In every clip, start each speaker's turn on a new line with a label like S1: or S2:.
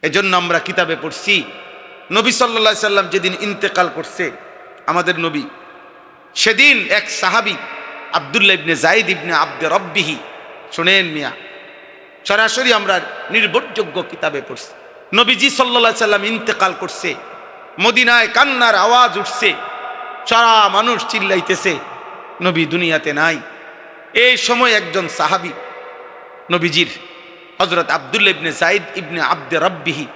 S1: এজন্য আমরা কিতাবে পড়ছি নবী সাল্লাল্লাহু আলাইহি সাল্লাম যেদিন ইন্তেকাল করছে আমাদের নবী, সেদিন এক সাহাবী আব্দুল্লাহ ইবনে যায়েদ ইবনে আব্দে রব্বিহি, শুনেন মিয়া, সরাসরি আমরা নির্ভরযোগ্য কিতাবে পড়ছি, নবীজি সাল্লাল্লাহু আলাইহি সাল্লাম ইন্তেকাল করছে, মদিনায় কান্নার আওয়াজ উঠছে, সারা মানুষ চিল্লাইতেছে নবী দুনিয়াতে নাই। এই সময় একজন সাহাবী নবীজির, হযরত আব্দুল্লাহ ইবনে যায়েদ ইবনে আব্দে রব্বিহি,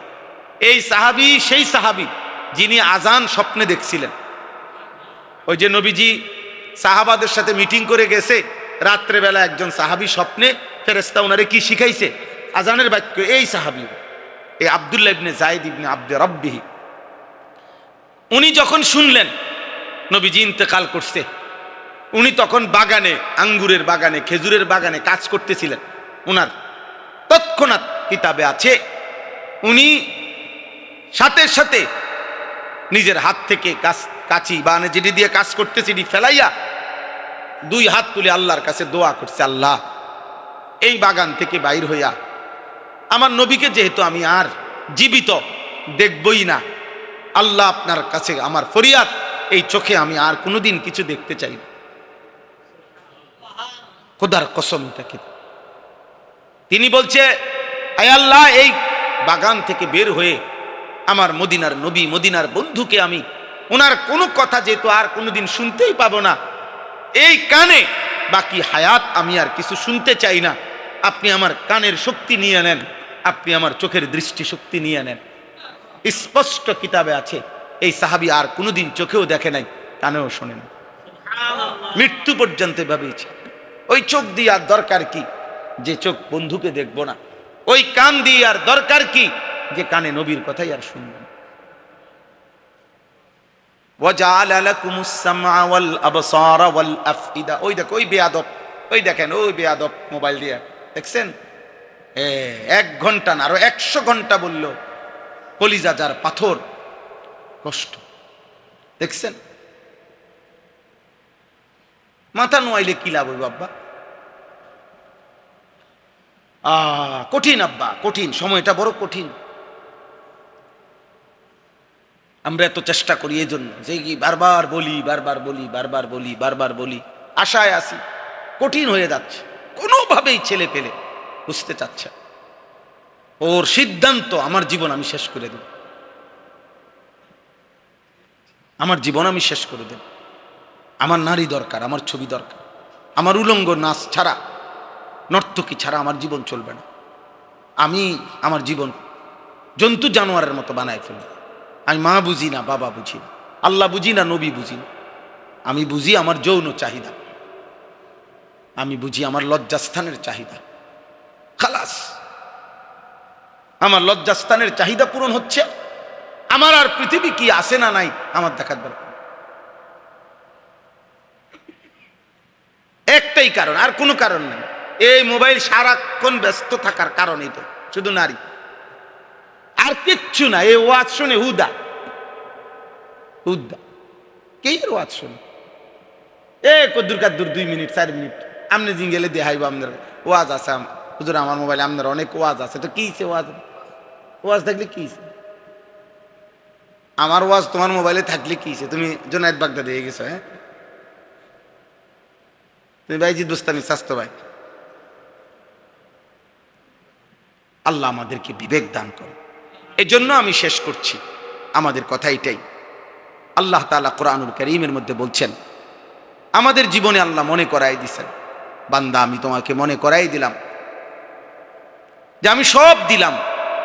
S1: এই সাহাবী সেই সাহাবী যিনি আজান স্বপ্নে দেখছিলেন। ওই যে নবীজি সাহাবাদের সাথে মিটিং করে গেছে, রাত্রেবেলা একজন সাহাবী স্বপ্নে ফেরেশতা ওনারে কি শিখাইছে, আজানের বাক্য। এই সাহাবী, এই আব্দুল্লাহ ইবনে যায়েদ ইবনে আব্দে রব্বিহি, উনি যখন শুনলেন নবীজি ইন্তেকাল করছে, উনি তখন বাগানে, আঙ্গুরের বাগানে, খেজুরের বাগানে কাজ করতেছিলেন। উনার তৎক্ষণাৎ কিতাবে আছে উনি সাথে সাথে নিজের হাত থেকে কাঁচি বা যেটি দিয়ে কাজ করতেছে এটি ফেলাইয়া দুই হাত তুলে আল্লাহর কাছে দোয়া করছে, আল্লাহ এই বাগান থেকে বাইর হইয়া আমার নবীকে যেহেতু আমি আর জীবিত দেখবই না, আল্লাহ আপনার কাছে আমার ফরিয়াদ, এই চোখে আমি আর কোনোদিন কিছু দেখতে চাই না। খোদার কসম, এটাকে তিনি বলছে, আয় আল্লাহ, এই বাগান থেকে বের হয়ে আমার মদিনার নবী, মদিনার বন্ধুকে আমি ওনার কোনো কথা যেহেতু আর কোনোদিন শুনতেই পাবো না, এই কানে বাকি হায়াত আমি আর কিছু শুনতে চাই না, আপনি আমার কানের শক্তি নিয়ে নেন, আপনি আমার চোখের দৃষ্টি শক্তি নিয়ে নেন। স্পষ্ট কিতাবে আছে এই সাহাবী আর কোনোদিন চোখেও দেখে নাই, কানেও শোনে না, মৃত্যু পর্যন্ত ভাবেছে। ওই চোখ দিয়ে আর দরকার কি যে চোখ বন্ধুকে দেখবো না, ওই কান দিয়ে আর দরকার কি যে কানে নবীর কথাই আর শুনবেন। ওয়াজআলা লাকুমুস সামআ ওয়াল আবসারা ওয়াল আফইদা। ওই দেখো, ওই বেয়াদব, ওই দেখেন, ওই বেয়াদব মোবাইল দিয়ে দেখছেন, 1 ঘন্টা না আরো 100 ঘন্টা বললো কলিজা যার পাথর কষ্ট, দেখছেন? মাথা নোয়াইলে কি লাভ হইব আব্বা? কঠিন আব্বা, কঠিন, সময়টা বড় কঠিন। আমরা এত চেষ্টা করি এই জন্য যে কি বারবার বলি, বারবার বলি, বারবার বলি, বারবার বলি, আশায় আসি, কঠিন হয়ে যাচ্ছে। কোনোভাবেই ছেলে পেলে বুঝতে চাচ্ছে, ওর সিদ্ধান্ত আমার জীবন আমি শেষ করে দেব, আমার জীবন আমি শেষ করে দেব, আমার নারী দরকার, আমার ছবি দরকার, আমার উলঙ্গ নাচ ছাড়া, নর্তকী ছাড়া আমার জীবন চলবে না, আমি আমার জীবন জন্তু জানোয়ারের মতো বানায় ফেলব। আমি মা বুঝি না, বাবা বুঝি না, আল্লাহ বুঝি না, নবী বুঝি না, আমি বুঝি আমার যৌন চাহিদা, আমি বুঝি আমার লজ্জাস্থানের চাহিদা। খালাস, আমার লজ্জাস্থানের চাহিদা পূরণ হচ্ছে, আমার আর পৃথিবী কি আছে না নাই আমার দেখার দরকার। একটাই কারণ, আর কোনো কারণ নাই। এই মোবাইল সারাক্ষণ ব্যস্ত থাকার কারণেই তো, শুধু নারী, আর কিচ্ছু না। এই ওয়াজ শুনে হুদা হুদা, কে এর ওয়াজ শুনে? কদ্দুর কাদ্দুর 2 মিনিট 4 মিনিট আমনে জিঙ্গেলে দেখাইব আপনার ওয়াজ আছে, হুজুর আমার মোবাইলে আপনার অনেক ওয়াজ আছে। তো কি ওয়াজ? ওয়াজ থাকলে কি? আমার ওয়াজ তোমার মোবাইলে থাকলে কি? তুমি জুনায়েদ বাগদাদি হয়ে গেছো? হ্যাঁ, তুমি ভাইজি দোস্তামি স্বাস্থ্য ভাই। আল্লাহ আমাদেরকে বিবেক দান করো। এই জন্য আমি শেষ করছি, আমাদের কথা এটাই। আল্লাহ তাআলা কোরআনুল কারীমের মধ্যে বলছেন, আমাদের জীবনে আল্লাহ মনে করাই দিছেন, বান্দা আমি তোমাকে মনে করাই দিলাম যে আমি সব দিলাম,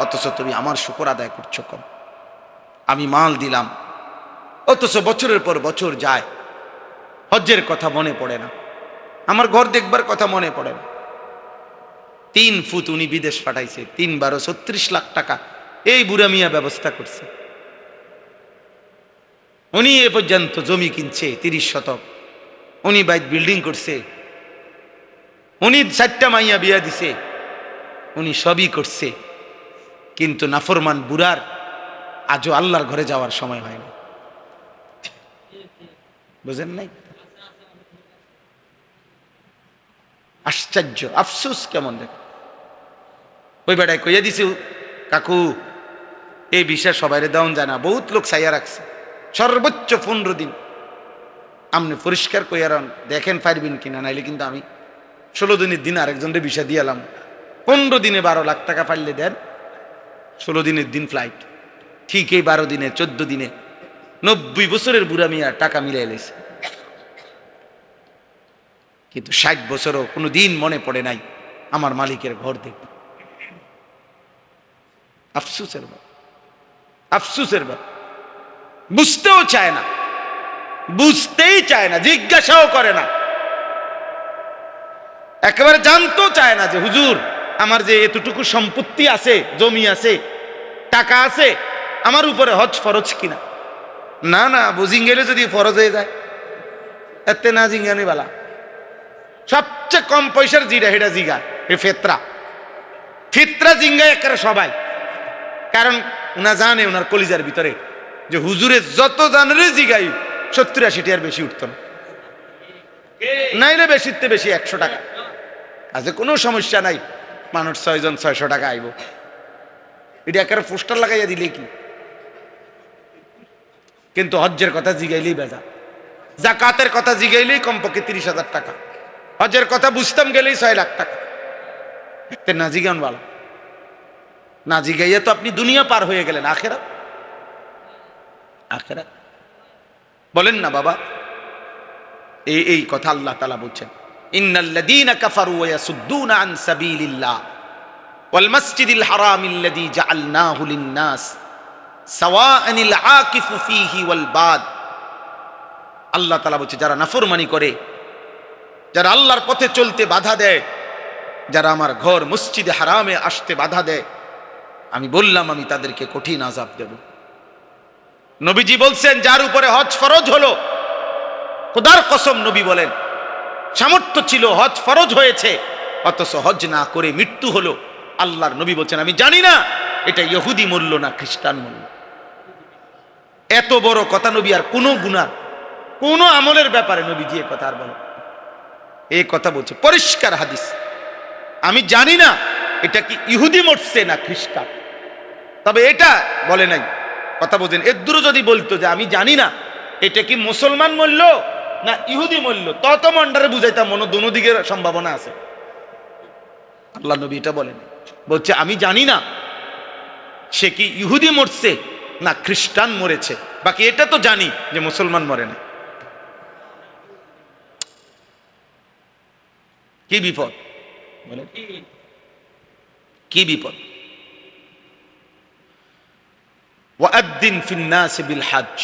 S1: অথচ তুমি আমার শুকর আদায় করছো কম। আমি মাল দিলাম, অথচ বছরের পর বছর যায়, হজ্জের কথা মনে পড়ে না, আমার ঘর দেখবার কথা মনে পড়ে না। 3 ফুট উনি বিদেশ পাঠাইছে, 3 বার 36 লাখ টাকা এই বুড়া মিয়া ব্যবস্থা করছে। উনি এ পর্যন্ত জমি কিনছে 30 শতক, উনি বাইক বিল্ডিং করছে, উনি 4টা মাইয়া বিয়া দিছে, উনি সবই করছে, কিন্তু নাফরমান বুড়ার আজও আল্লাহর ঘরে যাওয়ার সময় হয় না। বুঝেন নাই? আশ্চর্য, আফসোস কেমন দেখ। ওই বেটায় কইয়া দিছে, কাকু এই বিষয় সবাই দেওয়া যায় না, বহুত লোক চাইয়া রাখছে সর্বোচ্চ 15 দিন। আপনি পরিষ্কার কইয়ার দেখেন পারবেন কিনা, নাইলে কিন্তু আমি 16 দিনের দিন আরেকজনের বিষয় দিয়ালাম। 15 দিনে 12 লাখ টাকা পাইলে দেন, 16 দিনের দিন ফ্লাইট, ঠিক এই 12 দিনে 14 দিনে 90 বছরের বুড়া মিয়া টাকা মিলাই লেছে। কিন্তু 60 বছরও কোনো দিন মনে পড়ে নাই আমার মালিকের ঘর দেখব। আফসুসের ব্যাপার, আফসুসের ব্যাপার। বুঝতেও চায় না, বুঝতেই চায় না, জিজ্ঞাসাও করে না, একেবারে জানতেও চায় না যে হুজুর আমার যে এতটুকু সম্পত্তি আছে, জমি আছে, টাকা আছে, আমার উপরে হজ ফরজ কিনা। না না, বুঝিং গেলে যদি ফরজ হয়ে যায় এতে না জিঙ্গানি বালা। সবচেয়ে কম পয়সার জিরা হেডা জিগা এ ফেতরা, ফিতরা জিঙ্গায় একেবারে সবাই। কারণ উনা জানে ওনার কলিজার ভিতরে যে হুজুরে যত জানরে জিগাই 70-80 টাকার বেশি উঠত না, নাইলে বেশিতে বেশি 100 টাকা। আজকে কোনো সমস্যা নাই, মানুষ 6 জন 600 টাকা আইব, এটা একেবারে পোস্টার লাগাইয়া দিলে কি। কিন্তু হজ্জের কথা জিগাইলেই বেজা, জাকাতের কথা জিগাইলেই কমপক্ষে 30,000 টাকা, হজ্জের কথা বুঝতাম গেলেই 6 লাখ টাকা। না জিগান ভালো, না জিগাইয়া তো আপনি দুনিয়া পার হয়ে গেলেন, আখেরাত আখেরাত বলেন না বাবা। এই কথা আল্লাহ তাআলা বলছেন, ইন্নাল্লাযীনা কাফারু ওয়া ইয়াসুদ্দুনা আন সাবিলিল্লাহ ওয়াল মাসজিদিল হারামিল্লাযী জাআলনাহু লিন-নাস সাওয়াআনিল আকিফু ফীহি ওয়াল বাদ। আল্লাহ তাআলা বলছে যারা নাফরমানি করে, যারা আল্লাহর পথে চলতে বাধা দেয়, যারা আমার ঘর মসজিদে হারামে আসতে বাধা দেয়, আমি বললাম আমি তাদেরকে কঠিন আযাব দেব। নবীজি বলছেন যার উপরে হজ ফরজ হলো, খোদার কসম নবী বলেন সামর্থ্য ছিল, হজ ফরজ হয়েছে, অথচ হজ না করে মৃত্যু হলো, আল্লাহর নবী বলছেন আমি জানি না এটা ইহুদি মূল্য না খ্রিস্টান মূল্য। এত বড় কথা নবী আর কোন গুনাহ কোন আমলের ব্যাপারে নবীজি এই কথা আর বলেন, এই কথা বলছে পরিষ্কার হাদিস। আমি জানি না এটা কি ইহুদি মরছে না খ্রিস্টান, তবে এটা বলে নাই। কথা বোঝেন, এর দূর যদি বলতো যে আমি জানি না এটা কি মুসলমান মরল না ইহুদি মরল, তত মন্ডারে বুঝাইতাম মনে দোনো দিকের সম্ভাবনা আছে। আল্লাহ নবী এটা বলেন, বলছে আমি জানি না সে কি ইহুদি মরছে না খ্রিস্টান মরেছে, বাকি এটা তো জানি যে মুসলমান মরে না। কি বিপদ বলে, কি বিপদ। ওয়াদ্দিন ফিন্নাস বিল হজ,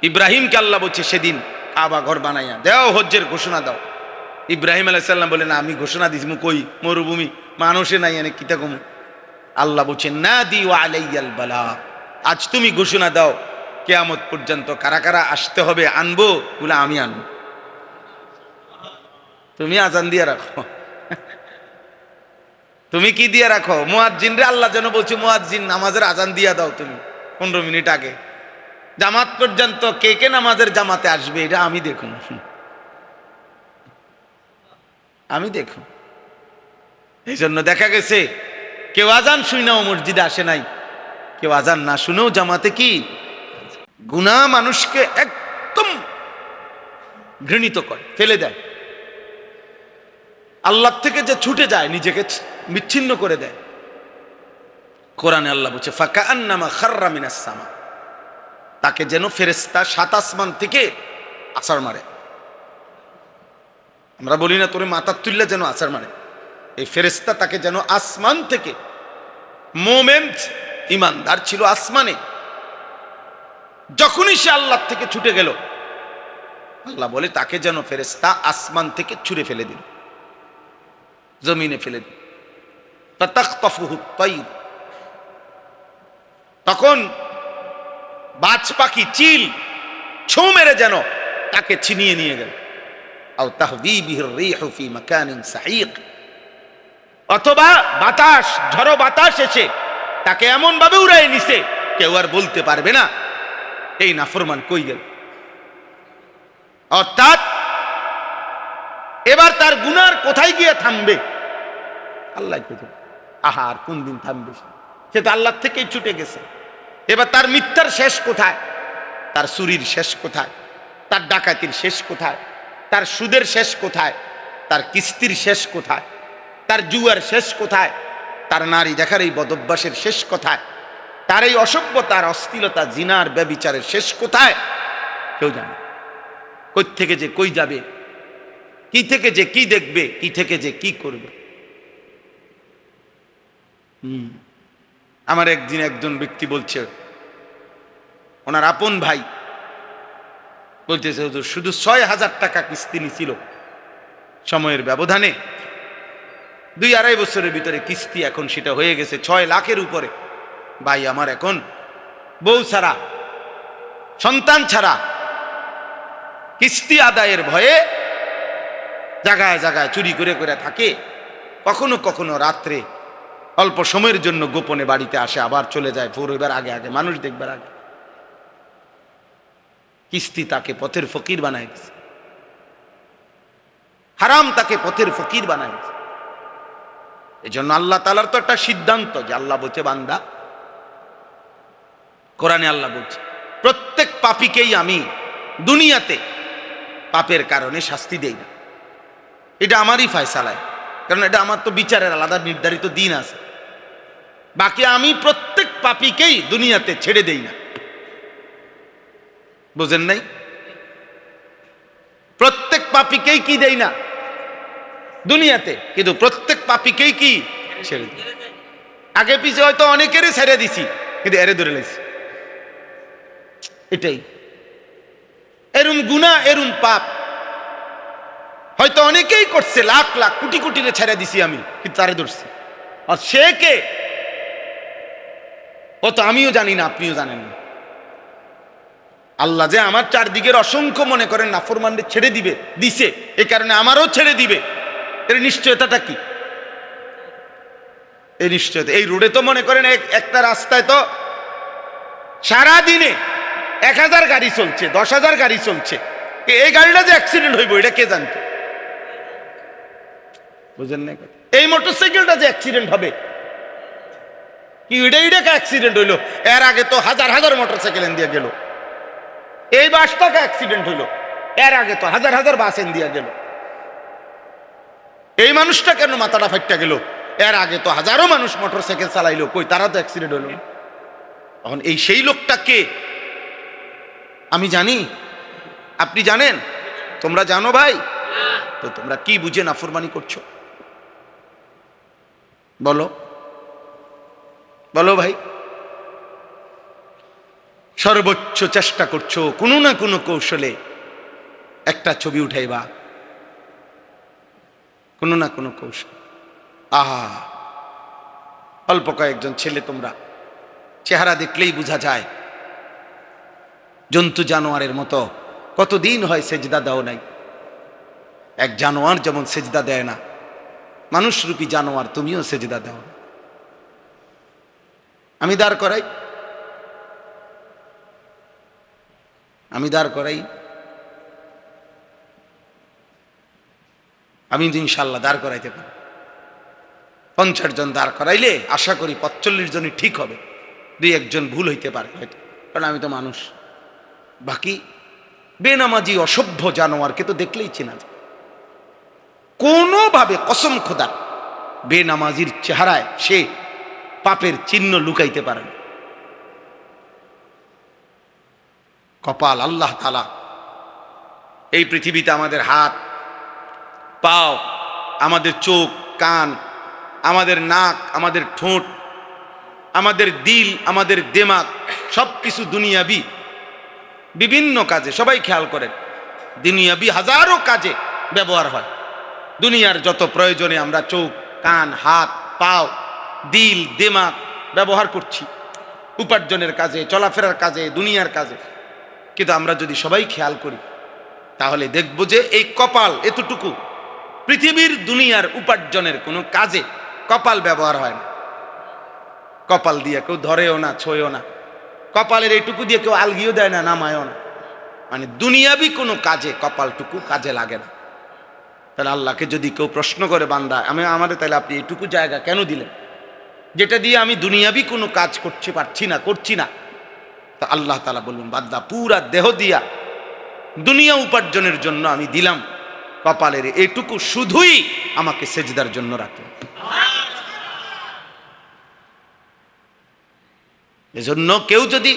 S1: ইব্রাহিমকে আল্লাহ বলছে সেদিন কাবা ঘর বানাইয়া দাও, হজ্জের ঘোষণা দাও। ইব্রাহিম আলাইহিস সালাম বলেন আমি ঘোষণা দিছি কই মরুভূমি, মানুষে নাই এনে কিতা কম। আল্লাহ বলছেন নাদি ওয়া আলাইয়াল বালা, আজ তুমি ঘোষণা দাও কিয়ামত পর্যন্ত কারা কারা আসতে হবে, আনবো বলে আমি আনবো, তুমি আজান দিয়ে রাখো। তুমি কি দিয়ে রাখো? মুয়াজ্জিন রে আল্লাহ যেন বলছে মুয়াজ্জিন নামাজের আজান দিয়া দাও তুমি 15 মিনিট আগে। জামাত পর্যন্ত কে কে নামাজের জামাতে আসবে এটা আমি দেখুন, আমি দেখুন। এই জন্য দেখা গেছে কেউ আজান শুনেও মসজিদে আসে নাই, কেউ আজান না শুনেও জামাতে কি গুনাহ মানুষকে একদম ঘৃণিত করে, ফেলে দেয়, আল্লাহ থেকে যে ছুটে যায় নিজেকে বিচ্ছিন্ন করে দেয়। কোরআনে আল্লাহ বলছে ফাকাআন্নামা খাররা মিনাস সামা, তাকে যেন ফেরেশতা 7 আসমান থেকে আছাড় মারে। আমরা বলি না তোরে মাথা তুললে যেন আছাড় মারে, এই ফেরেশতা তাকে যেন আসমান থেকে, মোমেন ইমানদার ছিল আসমানে, যখনই সে আল্লাহ থেকে ছুটে গেল আল্লাহ বলে তাকে যেন ফেরেশতা আসমান থেকে ছুঁড়ে ফেলে দিল, জমিনে ফেলে দিল। ফাতাখতাফুহু তাইর, তখন বাজ পাখি চিল ছৌ মেরে যেন তাকে ছিনিয়ে নিয়ে গেল। আও তাহবি বিহির রিহু ফি মাকানিন সাহিক, অথবা বাতাস, ঝড়ো বাতাস এসে তাকে এমন ভাবে উড়াই নিছে কেউ আর বলতে পারবে না এই নাফরমান কই গেল। অর্থাৎ এবার তার গুনার কোথায় গিয়ে থামবে আল্লাহ কে জানে। আহা আর কোন দিন থামবে, সে তো আল্লাহ থেকেই ছুটে গেছে। এবার তার মিথ্যার শেষ কোথায়, তার চুরির শেষ কোথায়, তার ডাকাতির শেষ কোথায়, তার সুদের শেষ কোথায়, তার কিস্তির শেষ কোথায়, তার জুয়ার শেষ কোথায়, তার নারী দেখার এই বদভ্যাসের শেষ কোথায়, তার এই অসভ্যতার অশ্লীলতা জিনার ব্যভিচারের শেষ কোথায়, কেউ জানে। কই থেকে যে কই যাবে, কি থেকে যে কি দেখবে, কি থেকে যে কি করবে। আমার একদিন একজন ব্যক্তি বলছে, ওনার আপন ভাই বলতেছে, হুজুর শুধু ৬,০০০ টাকা কিস্তি নিছিল, সময়ের ব্যবধানে ২-২.৫ বছরের ভিতরে কিস্তি এখন সেটা হয়ে গেছে ৬ লাখের উপরে। ভাই আমার এখন বউ ছাড়া, সন্তান ছাড়া, কিস্তি আদায়ের ভয়ে জায়গায় জায়গায় চুরি করে করে থাকে। কখনো কখনো রাত্রে অল্প সময়ের জন্য গোপনে বাড়িতে আসে, আবার চলে যায় ভোর হইবার আগে আগে, মানুষ দেখবার আগে। কিস্তি তাকে পথের ফকির বানায় দিছে, হারাম তাকে পথের ফকির বানায় দিছে। এই জন্য আল্লাহ তাআলার তো একটা সিদ্ধান্ত, যে আল্লাহ বলছে বান্দা, কোরআনে আল্লাহ বলছে প্রত্যেক পাপীকেই আমি দুনিয়াতে পাপের কারণে শাস্তি দেই না। এটা আমারই ফয়সালায়, কারণ এটা আমার তো বিচারের আলাদা নির্ধারিত দিন আছে। বাকি আমি প্রত্যেক পাপীকেই দুনিয়াতে ছেড়ে দেই না। বুঝেন নাই? প্রত্যেক পাপীকেই কি দেই না দুনিয়াতে, কিন্তু প্রত্যেক পাপীকেই কি ছেড়ে দিই। আগে পিছে হয়তো অনেকেরই ছেড়ে দিছি, কিন্তু এরে ধরে লাইছি। এটাই এরম গুনাহ, এরম পাপ হয়তো অনেকেই করছে, লাখ লাখ কোটি কোটি ছেড়ে দিছি আমি, কিন্তু তারে ধরছি। আর সে কে ও তো আমিও জানি না, আপনিও জানেন না। আল্লাহ যে আমার চারদিকের অসংখ্য মনে করেন নাফরমানদের ছেড়ে দিবে দিছে, এই কারণে আমারও ছেড়ে দিবে, এর নিশ্চয়তাটা কি? এই নিশ্চয়তা, এই রোডে তো মনে করেন একটা রাস্তায় তো সারাদিনে ১,০০০ গাড়ি চলছে, ১০,০০০ গাড়ি চলছে। এই গাড়িটা যে অ্যাক্সিডেন্ট হইব এটা কে জানতো? বুঝেন না? এই মোটরসাইকেলটা যে অ্যাক্সিডেন্ট হবে, কি এটা অ্যাক্সিডেন্ট হইলো? এর আগে তো হাজার হাজার মোটরসাইকেল দিয়ে গেল। এই বাসটাকে অ্যাক্সিডেন্ট হইলো, এর আগে তো হাজার হাজার বাস দিয়ে গেল। এই মানুষটা কেন মাথাটা ফাইটটা গেল? এর আগে তো হাজারো মানুষ মোটরসাইকেল চালাইলো, কই তারা তো অ্যাক্সিডেন্ট হইলো। এখন এই সেই লোকটা কে? আমি জানি, আপনি জানেন, তোমরা জানো ভাই? তো তোমরা কি বুঝে নাফরমানি করছো? বলো বলো ভাই। সর্বোচ্চ চেষ্টা করছো কোনো না কোনো কৌশলে একটা ছবি উঠাইবা, কোনো না কোনো কৌশল। আহা, অল্প কয়েকজন ছেলে, তোমরা চেহারা দেখলেই বোঝা যায় জন্তু জানোয়ারের মতো। কতদিন হয় সেজদা দাও নাই। এক জানোয়ার যেমন সেজদা দেয় না, মানুষরূপী জানোয়ার তুমিও সেজদা দাও না। আমি দাঁড় করাই, আমি দাঁড় করাই, আমি ইনশাল্লাহ দাঁড় করাইতে পারি। 50 জন দাঁড় করাইলে আশা করি 45 জনই ঠিক হবে, 2-1 জন ভুল হইতে পারে হয়তো, কারণ আমি তো মানুষ। বাকি বেনামাজি অসভ্য জানোয়ারকে তো দেখলেই চেনা যায়। কোনোভাবে কসম খোদা বেনামাজির চেহারায় সে পাপের চিহ্ন লুকাইতে পারে না। কপাল আল্লাহ তাআলা এই পৃথিবীতে আমাদের হাত, পাও, আমাদের চোখ, কান, আমাদের নাক, আমাদের ঠোঁট, আমাদের দিল, আমাদের দিমাগ, সব কিছু দুনিয়াবি বিভিন্ন কাজে, সবাই খেয়াল করেন, দুনিয়াবি হাজারো কাজে ব্যবহার হয়। দুনিয়ার যত প্রয়োজনে আমরা চোখ, কান, হাত, পাও, দিল, দিমাগ ব্যবহার করছি উপার্জনের কাজে, চলাফেরার কাজে, দুনিয়ার কাজে। কিন্তু আমরা যদি সবাই খেয়াল করি তাহলে দেখব যে এই কপাল এতটুকু, পৃথিবীর দুনিয়ার উপার্জনের কোনো কাজে কপাল ব্যবহার হয় না। কপাল দিয়ে কেউ ধরেও না, ছোঁয়ও না। কপালের এইটুকু দিয়ে কেউ আলগিও দেয় না, নামায়ও না। মানে দুনিয়াবি কোনো কাজে কপালটুকু কাজে লাগে না। তাহলে আল্লাহকে যদি কেউ প্রশ্ন করে, বান্দা আমাদের তাহলে আপনি এইটুকু জায়গা কেন দিলেন, যেটা দিয়ে আমি দুনিয়াবি কোনো কাজ করতে পারছি না, করছি না, তা আল্লাহ তাআলা বলবেন, বান্দা পুরা দেহ দিয়া দুনিয়া উপার্জনের জন্য আমি দিলাম, কপালের এইটুকু শুধুই আমাকে সেজদার জন্য রাখো। এজন্য কেউ যদি,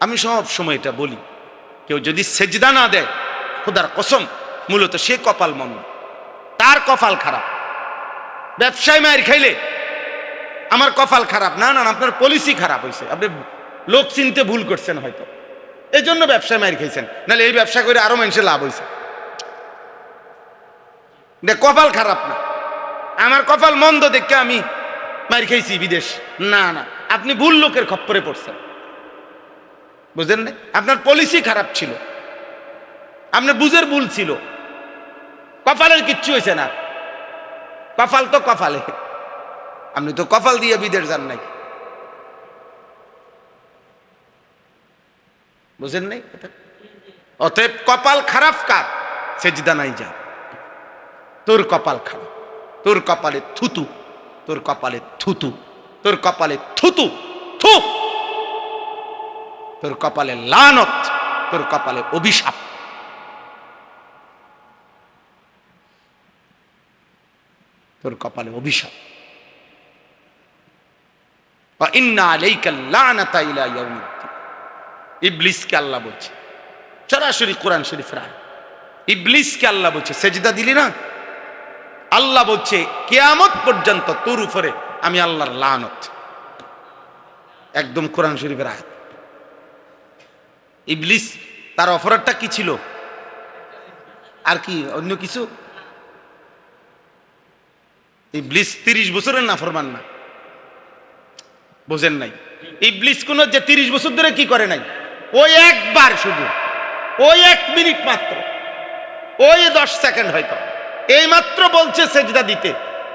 S1: আমি সব সময় এটা বলি, কেউ যদি সেজদা না দেয়, খোদার কসম মূলত সে কপাল মন্দ, তার কপাল খারাপ। ব্যবসায় মায়ের খাইলে আমার কপাল খারাপ, না না, আপনার পলিসি খারাপ হয়েছে, আপনি লোক চিনতে ভুল করছেন হয়তো, এই জন্য ব্যবসায় মায়ের খাইছেন, নাহলে এই ব্যবসা করে আরো মানুষের লাভ হয়েছে। কপাল খারাপ না, আমার কপাল মন্দ দেখে আমি মার খাইছি বিদেশ, না না, আপনি ভুল লোকের খপ্পরে পড়ছেন, বুঝলেন না? আপনার পলিসি খারাপ ছিল, আপনার বুঝের ভুল ছিল, কপালের কিচ্ছু হয়েছে না। কপাল তো কপালে, আপনি তো কপাল দিয়ে বিদেশ যান নাই, বুঝেন নাই? অতএব কপাল খারাপ কার? সেজদা নাই যা, তোর কপাল খারাপ, তোর কপালে থুতু, তোর কপালে থুতু, তোর কপালে থুতু থু, তোর কপালে লানত, তোর কপালে অভিশাপ। তোর কপালে অভিশাপ। ইন্না আলাইকা লানাতা ইলা ইয়াউমিদ্দিন। ইবলিসকে আল্লাহ বলছে, সরাসরি কোরআন শরীফের আয়াত, ইবলিসকে আল্লাহ বলছে সেজদা দিলি না, আল্লাহ বলছে কিয়ামত পর্যন্ত তোর উপরে আমি আল্লাহর লানত। একদম কোরআন শরীফের আয়াত। ইবলিস তার অপরাধটা কি ছিল? আর কি অন্য কিছু? ইবলিস 30 বছরের নাফরমান না, বোঝেন নাই? ইবলিস কোন যে 30 বছর ধরে কি করে নাই, ওই একবার শুধু, ওই 1 মিনিট মাত্র, ওই 10 সেকেন্ড হয়তো, এই মাত্র বলছে সেজদা দিতে,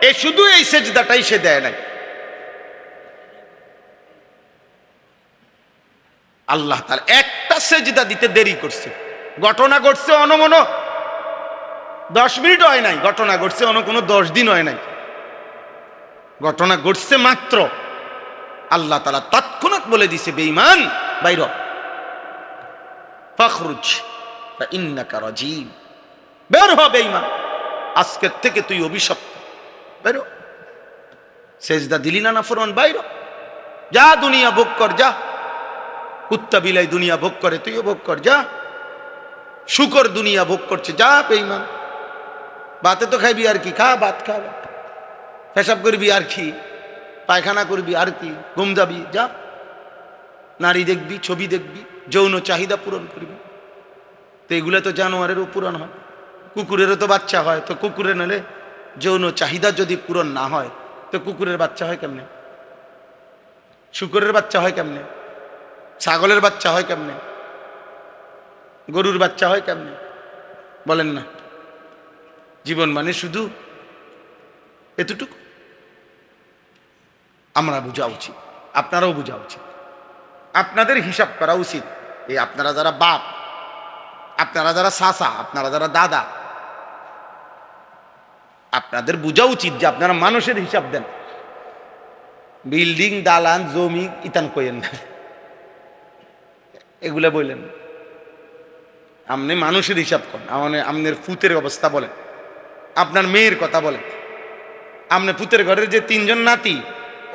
S1: এই শুধু এই সেজদাটাই সে দেয় নাই। আল্লাহ তাআলা একটা সেজদা দিতে দেরি করছে। ঘটনা ঘটছে অনমন 10 মিনিট হয় নাই, ঘটনা ঘটছে অন কোনো 10 দিন হয় নাই, ঘটনা ঘটছে মাত্র। আল্লাহ তাআলা তৎক্ষণাৎ বলে দিছে, বেঈমান বাইর ফাখরুজ ফাইন্নাকা রাজিম, বের হ বেঈমান, আজকের থেকে তুই অভিশপ্ত, বের হ। সেজদা দিলি না নাফরমান, বাইর যা, দুনিয়া ভোগ কর যা, কুত্তা বিলাই দুনিয়া ভোগ করে, তুইও ভোগ কর যা, শুকর দুনিয়া ভোগ করছে যা বেঈমান। ভাতে তো খাইবি আর কি, খা, ভাত খা, পেশাব করবি আর কি, পায়খানা করবি আর কি, ঘুম যাবি যা, নারী দেখবি, ছবি দেখবি, যৌন চাহিদা পূরণ করবি। তো এগুলো তো জানোয়ারেরও পূরণ হয়, কুকুরেরও তো বাচ্চা হয়, তো কুকুরের নালে যৌন চাহিদা যদি পূরণ না হয়, তো কুকুরের বাচ্চা হয় কেমনে? শুকরের বাচ্চা হয় কেমনে? ছাগলের বাচ্চা হয় কেমনে? গরুর বাচ্চা হয় কেমনে? বলেন না? জীবন মানে শুধু এতটুকু। আমরা বোঝা উচিত, আপনারাও বোঝা উচিত, আপনাদের হিসাব করা উচিত। এই আপনারা যারা বাপ, আপনারা যারা চাচা, আপনারা যারা দাদা, আপনাদের বোঝা উচিত যে আপনারা মানুষের হিসাব দেন, বিল্ডিং, দালান, জমি ইতান কইেন না, এগুলা বললেন। আপনি মানুষের হিসাব করেন, আপনার পুতের অবস্থা বলেন, আপনার মেয়ের কথা বলেন, আপনার পুতের ঘরের যে 3 জন নাতি,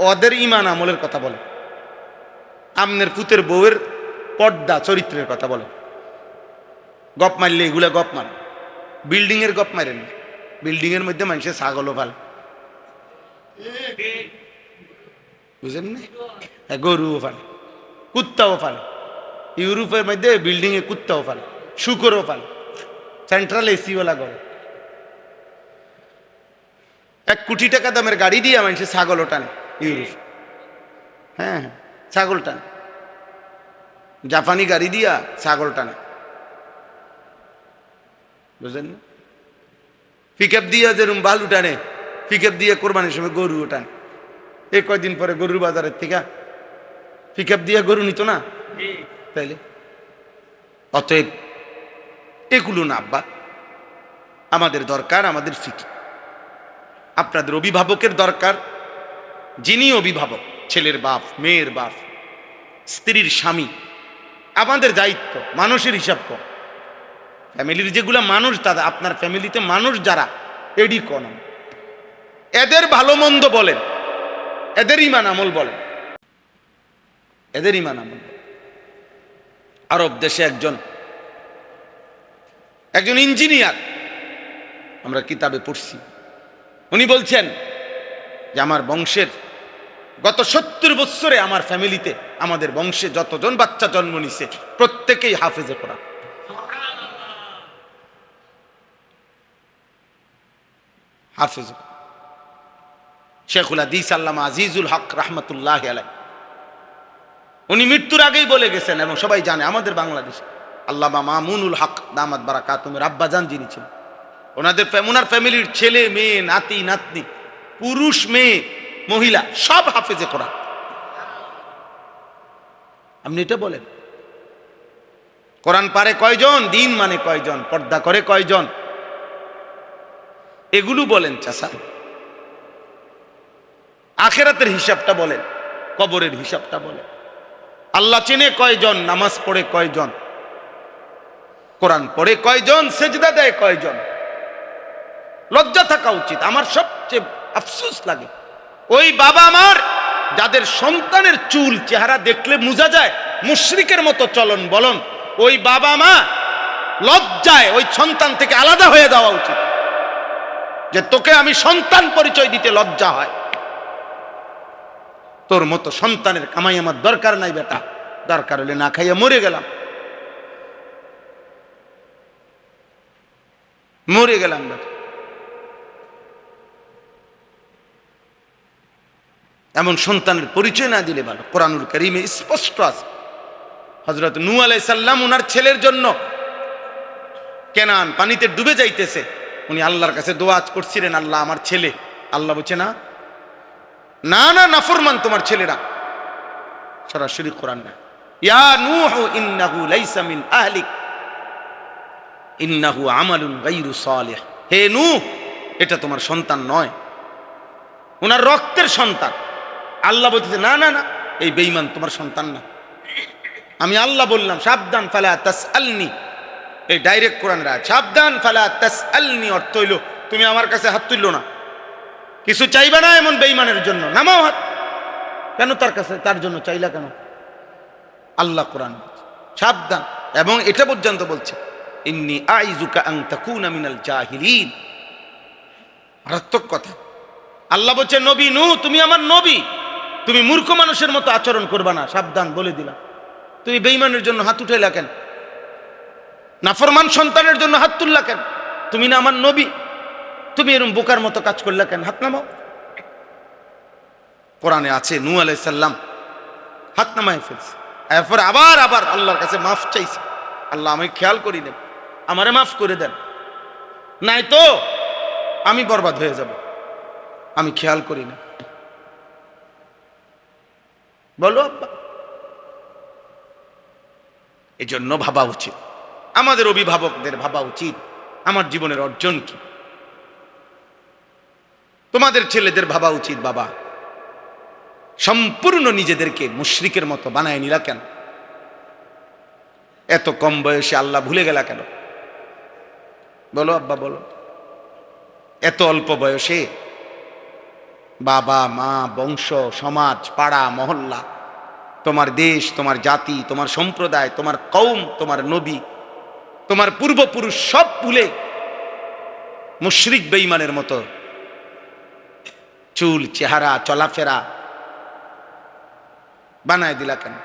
S1: ওদের ইমান আমলের কথা বলেন, আপনার পুতের বউয়ের পর্দা চরিত্রের কথা বলেন। গপ মারলে এগুলা গপ মার, বিল্ডিং এর গপ মারেন। বিল্ডিং এর মধ্যে মানুষের ছাগলও ফাল, বুঝেন না? গরুও ফালে, কুত্তাও ফালে। ইউরোপের মধ্যে বিল্ডিং এ কুত্তাও ফালে, শুকরও ফালে, সেন্ট্রাল এসিওয়ালা করে। 1 কোটি টাকা দামের গাড়ি দিয়ে মানুষের ছাগলও টানে ইউরোপ। হ্যাঁ, ছাগল টানে, জাপানি গাড়ি দিয়া ছাগল টানে, বুঝলেন না? পিকআপ দিয়ে যেরকম বালু টানে, পিকআপ দিয়ে কোরবানির সময় গরুও টানে। এই কয়দিন পরে গরুর বাজারের থেকে পিকআপ দিয়ে গরু নিত না, তাইলে? অতএব এগুলো না আব্বা, আমাদের দরকার, আমাদের ফিকির। আপনাদের অভিভাবকের দরকার, যিনি অভিভাবক, ছেলের বাপ, মেয়ের বাপ, স্ত্রীর স্বামী, আমাদের দায়িত্ব মানুষের হিসাব কম। ফ্যামিলির যেগুলো মানুষ, দাদা আপনার ফ্যামিলিতে মানুষ যারা, এডি কম, এদের ভালো মন্দ বলেন, এদের ইমান আমল বলেন, এদের ইমান আমল। আরব দেশে একজন ইঞ্জিনিয়ার, আমরা কিতাবে পড়ছি, উনি বলছেন যে আমার বংশের গত 70 বছরে আমার ফ্যামিলিতে, আমাদের বংশে যতজন বাচ্চা জন্ম নিছে প্রত্যেকেই হাফেজে কোরআন। হাফেজ শেখুল হাদিস আল্লামা আজিজুল হক রহমতুল্লাহ আলাইহি, উনি মৃত্যুর আগেই বলে গেছেন এবং সবাই জানে আমাদের বাংলাদেশে আল্লামা মামুনুল হক দামাত বারাকাতুহুর আব্বাজান যিনি ছিলেন, ওনার ফ্যামিলির ছেলে মেয়ে নাতি নাতনি, পুরুষ মেয়ে মহিলা সব হাফেজে কোরআন। আপনি এটা বলেন, কোরআন পারে কয়জন, দিন মানে কয়জন, পর্দা করে কয়জন, এগুলো বলেন চাচা। আখেরাতের হিসাবটা বলেন, কবরের হিসাবটা বলেন, আল্লাহ চেনে কয়জন, নামাজ পড়ে কয়জন, কোরআন পড়ে কয়জন, সেজদা দেয় কয়জন। লজ্জা থাকা উচিত। আমার সবচেয়ে আফসোস লাগে ওই বাবা মার যাদের সন্তানের চুল চেহারা দেখলে বোঝা যায় মুশরিকের মতো চলন বলন, ওই বাবা মা লজ্জায় ওই সন্তান থেকে আলাদা হয়ে যাওয়া উচিত, যে তোকে আমি সন্তান পরিচয় দিতে লজ্জা হয়। তোর মতো সন্তানের কামাই আমার দরকার নাই বেটা, দরকার হলে না খাইয়া মরে গেলাম, মরে গেলাম বেটা। এমন সন্তানের পরিচয় না দিলে ভালো। কোরআনুল কারীমে স্পষ্ট আছে, হযরত নূহ আলাইহিস সালাম ওনার ছেলের জন্য কেনান পানিতে ডুবে যাইতেছে, উনি আল্লাহর কাছে দোয়া করছিলেন, আল্লাহ আমার ছেলে। আল্লাহ বলছে না না না নাফরমান তোমার ছেলেরা। সরাসরি কোরআন না, ইয়া নূহ ইন্নাহু লাইসা মিন আহলিক ইন্নাহু আমালুন গায়রু সালিহ। হে নূহ, এটা তোমার সন্তান নয়, ওনার রক্তের সন্তান। আল্লাহ বলতেছে না না না, এই বেঈমান তোমার সন্তান না। আমি আল্লাহ বললাম সাবধান, ফালা তাসআলনি, এই ডাইরেক্ট কোরআন রায়, সাবধান ফালা তাসআলনি অর্থ হইল তুমি আমার কাছে হাত তুললো না, কিছু চাইবে না এমন বেঈমানের জন্য নামাও হাত। কেন তার কাছে, তার জন্য চাইলা কেন? আল্লাহ কোরআন সাবধান, এবং এটা পর্যন্ত বলছে ইন্নী আইযুকা আন তাকুনা মিনাল জাহিলিন। মারাত্মক কথা। আল্লাহ বলছে নবী নূহ তুমি আমার নবী, তুমি মূর্খ মানুষের মতো আচরণ করবা না, সাবধান বলে দিলাম। তুমি বেঈমানের জন্য হাত উঠাইলা কেন? নাফরমান সন্তানের জন্য হাত তুললা কেন? তুমি না আমার নবী, তুমি এরকম বোকার মতো কাজ করলা কেন? হাত নামাও। কোরআনে আছে নূহ আলাইহিস সালাম হাত নামায় ফেলছে, এরপর আবার আবার আল্লাহর কাছে মাফ চাইছে, আল্লাহ আমি খেয়াল করি না, আমারে মাফ করে দেন, নাই তো আমি বরবাদ হয়ে যাব, আমি খেয়াল করি না। বলো আব্বা। এই জন্য ভাবা উচিত, আমাদের অভিভাবকদের ভাবা উচিত আমার জীবনের অর্জন কি। তোমাদের ছেলেদের ভাবা উচিত বাবা সম্পূর্ণ নিজেদেরকে মুশরিকের মতো বানায় নিলা কেন? এত কম বয়সে আল্লাহ ভুলে গেলা কেন? বলো আব্বা বলো। এত অল্প বয়সে বাবা মা, বংশ, সমাজ, পাড়া, মহল্লা, তোমার দেশ, তোমার জাতি, তোমার সম্প্রদায়, তোমার কওম, তোমার নবী, তোমার পূর্বপুরুষ সব ভুলে মুশরিক বেঈমানের মতো চুল চেহারা চলাফেরা বানায় দিলা কেন?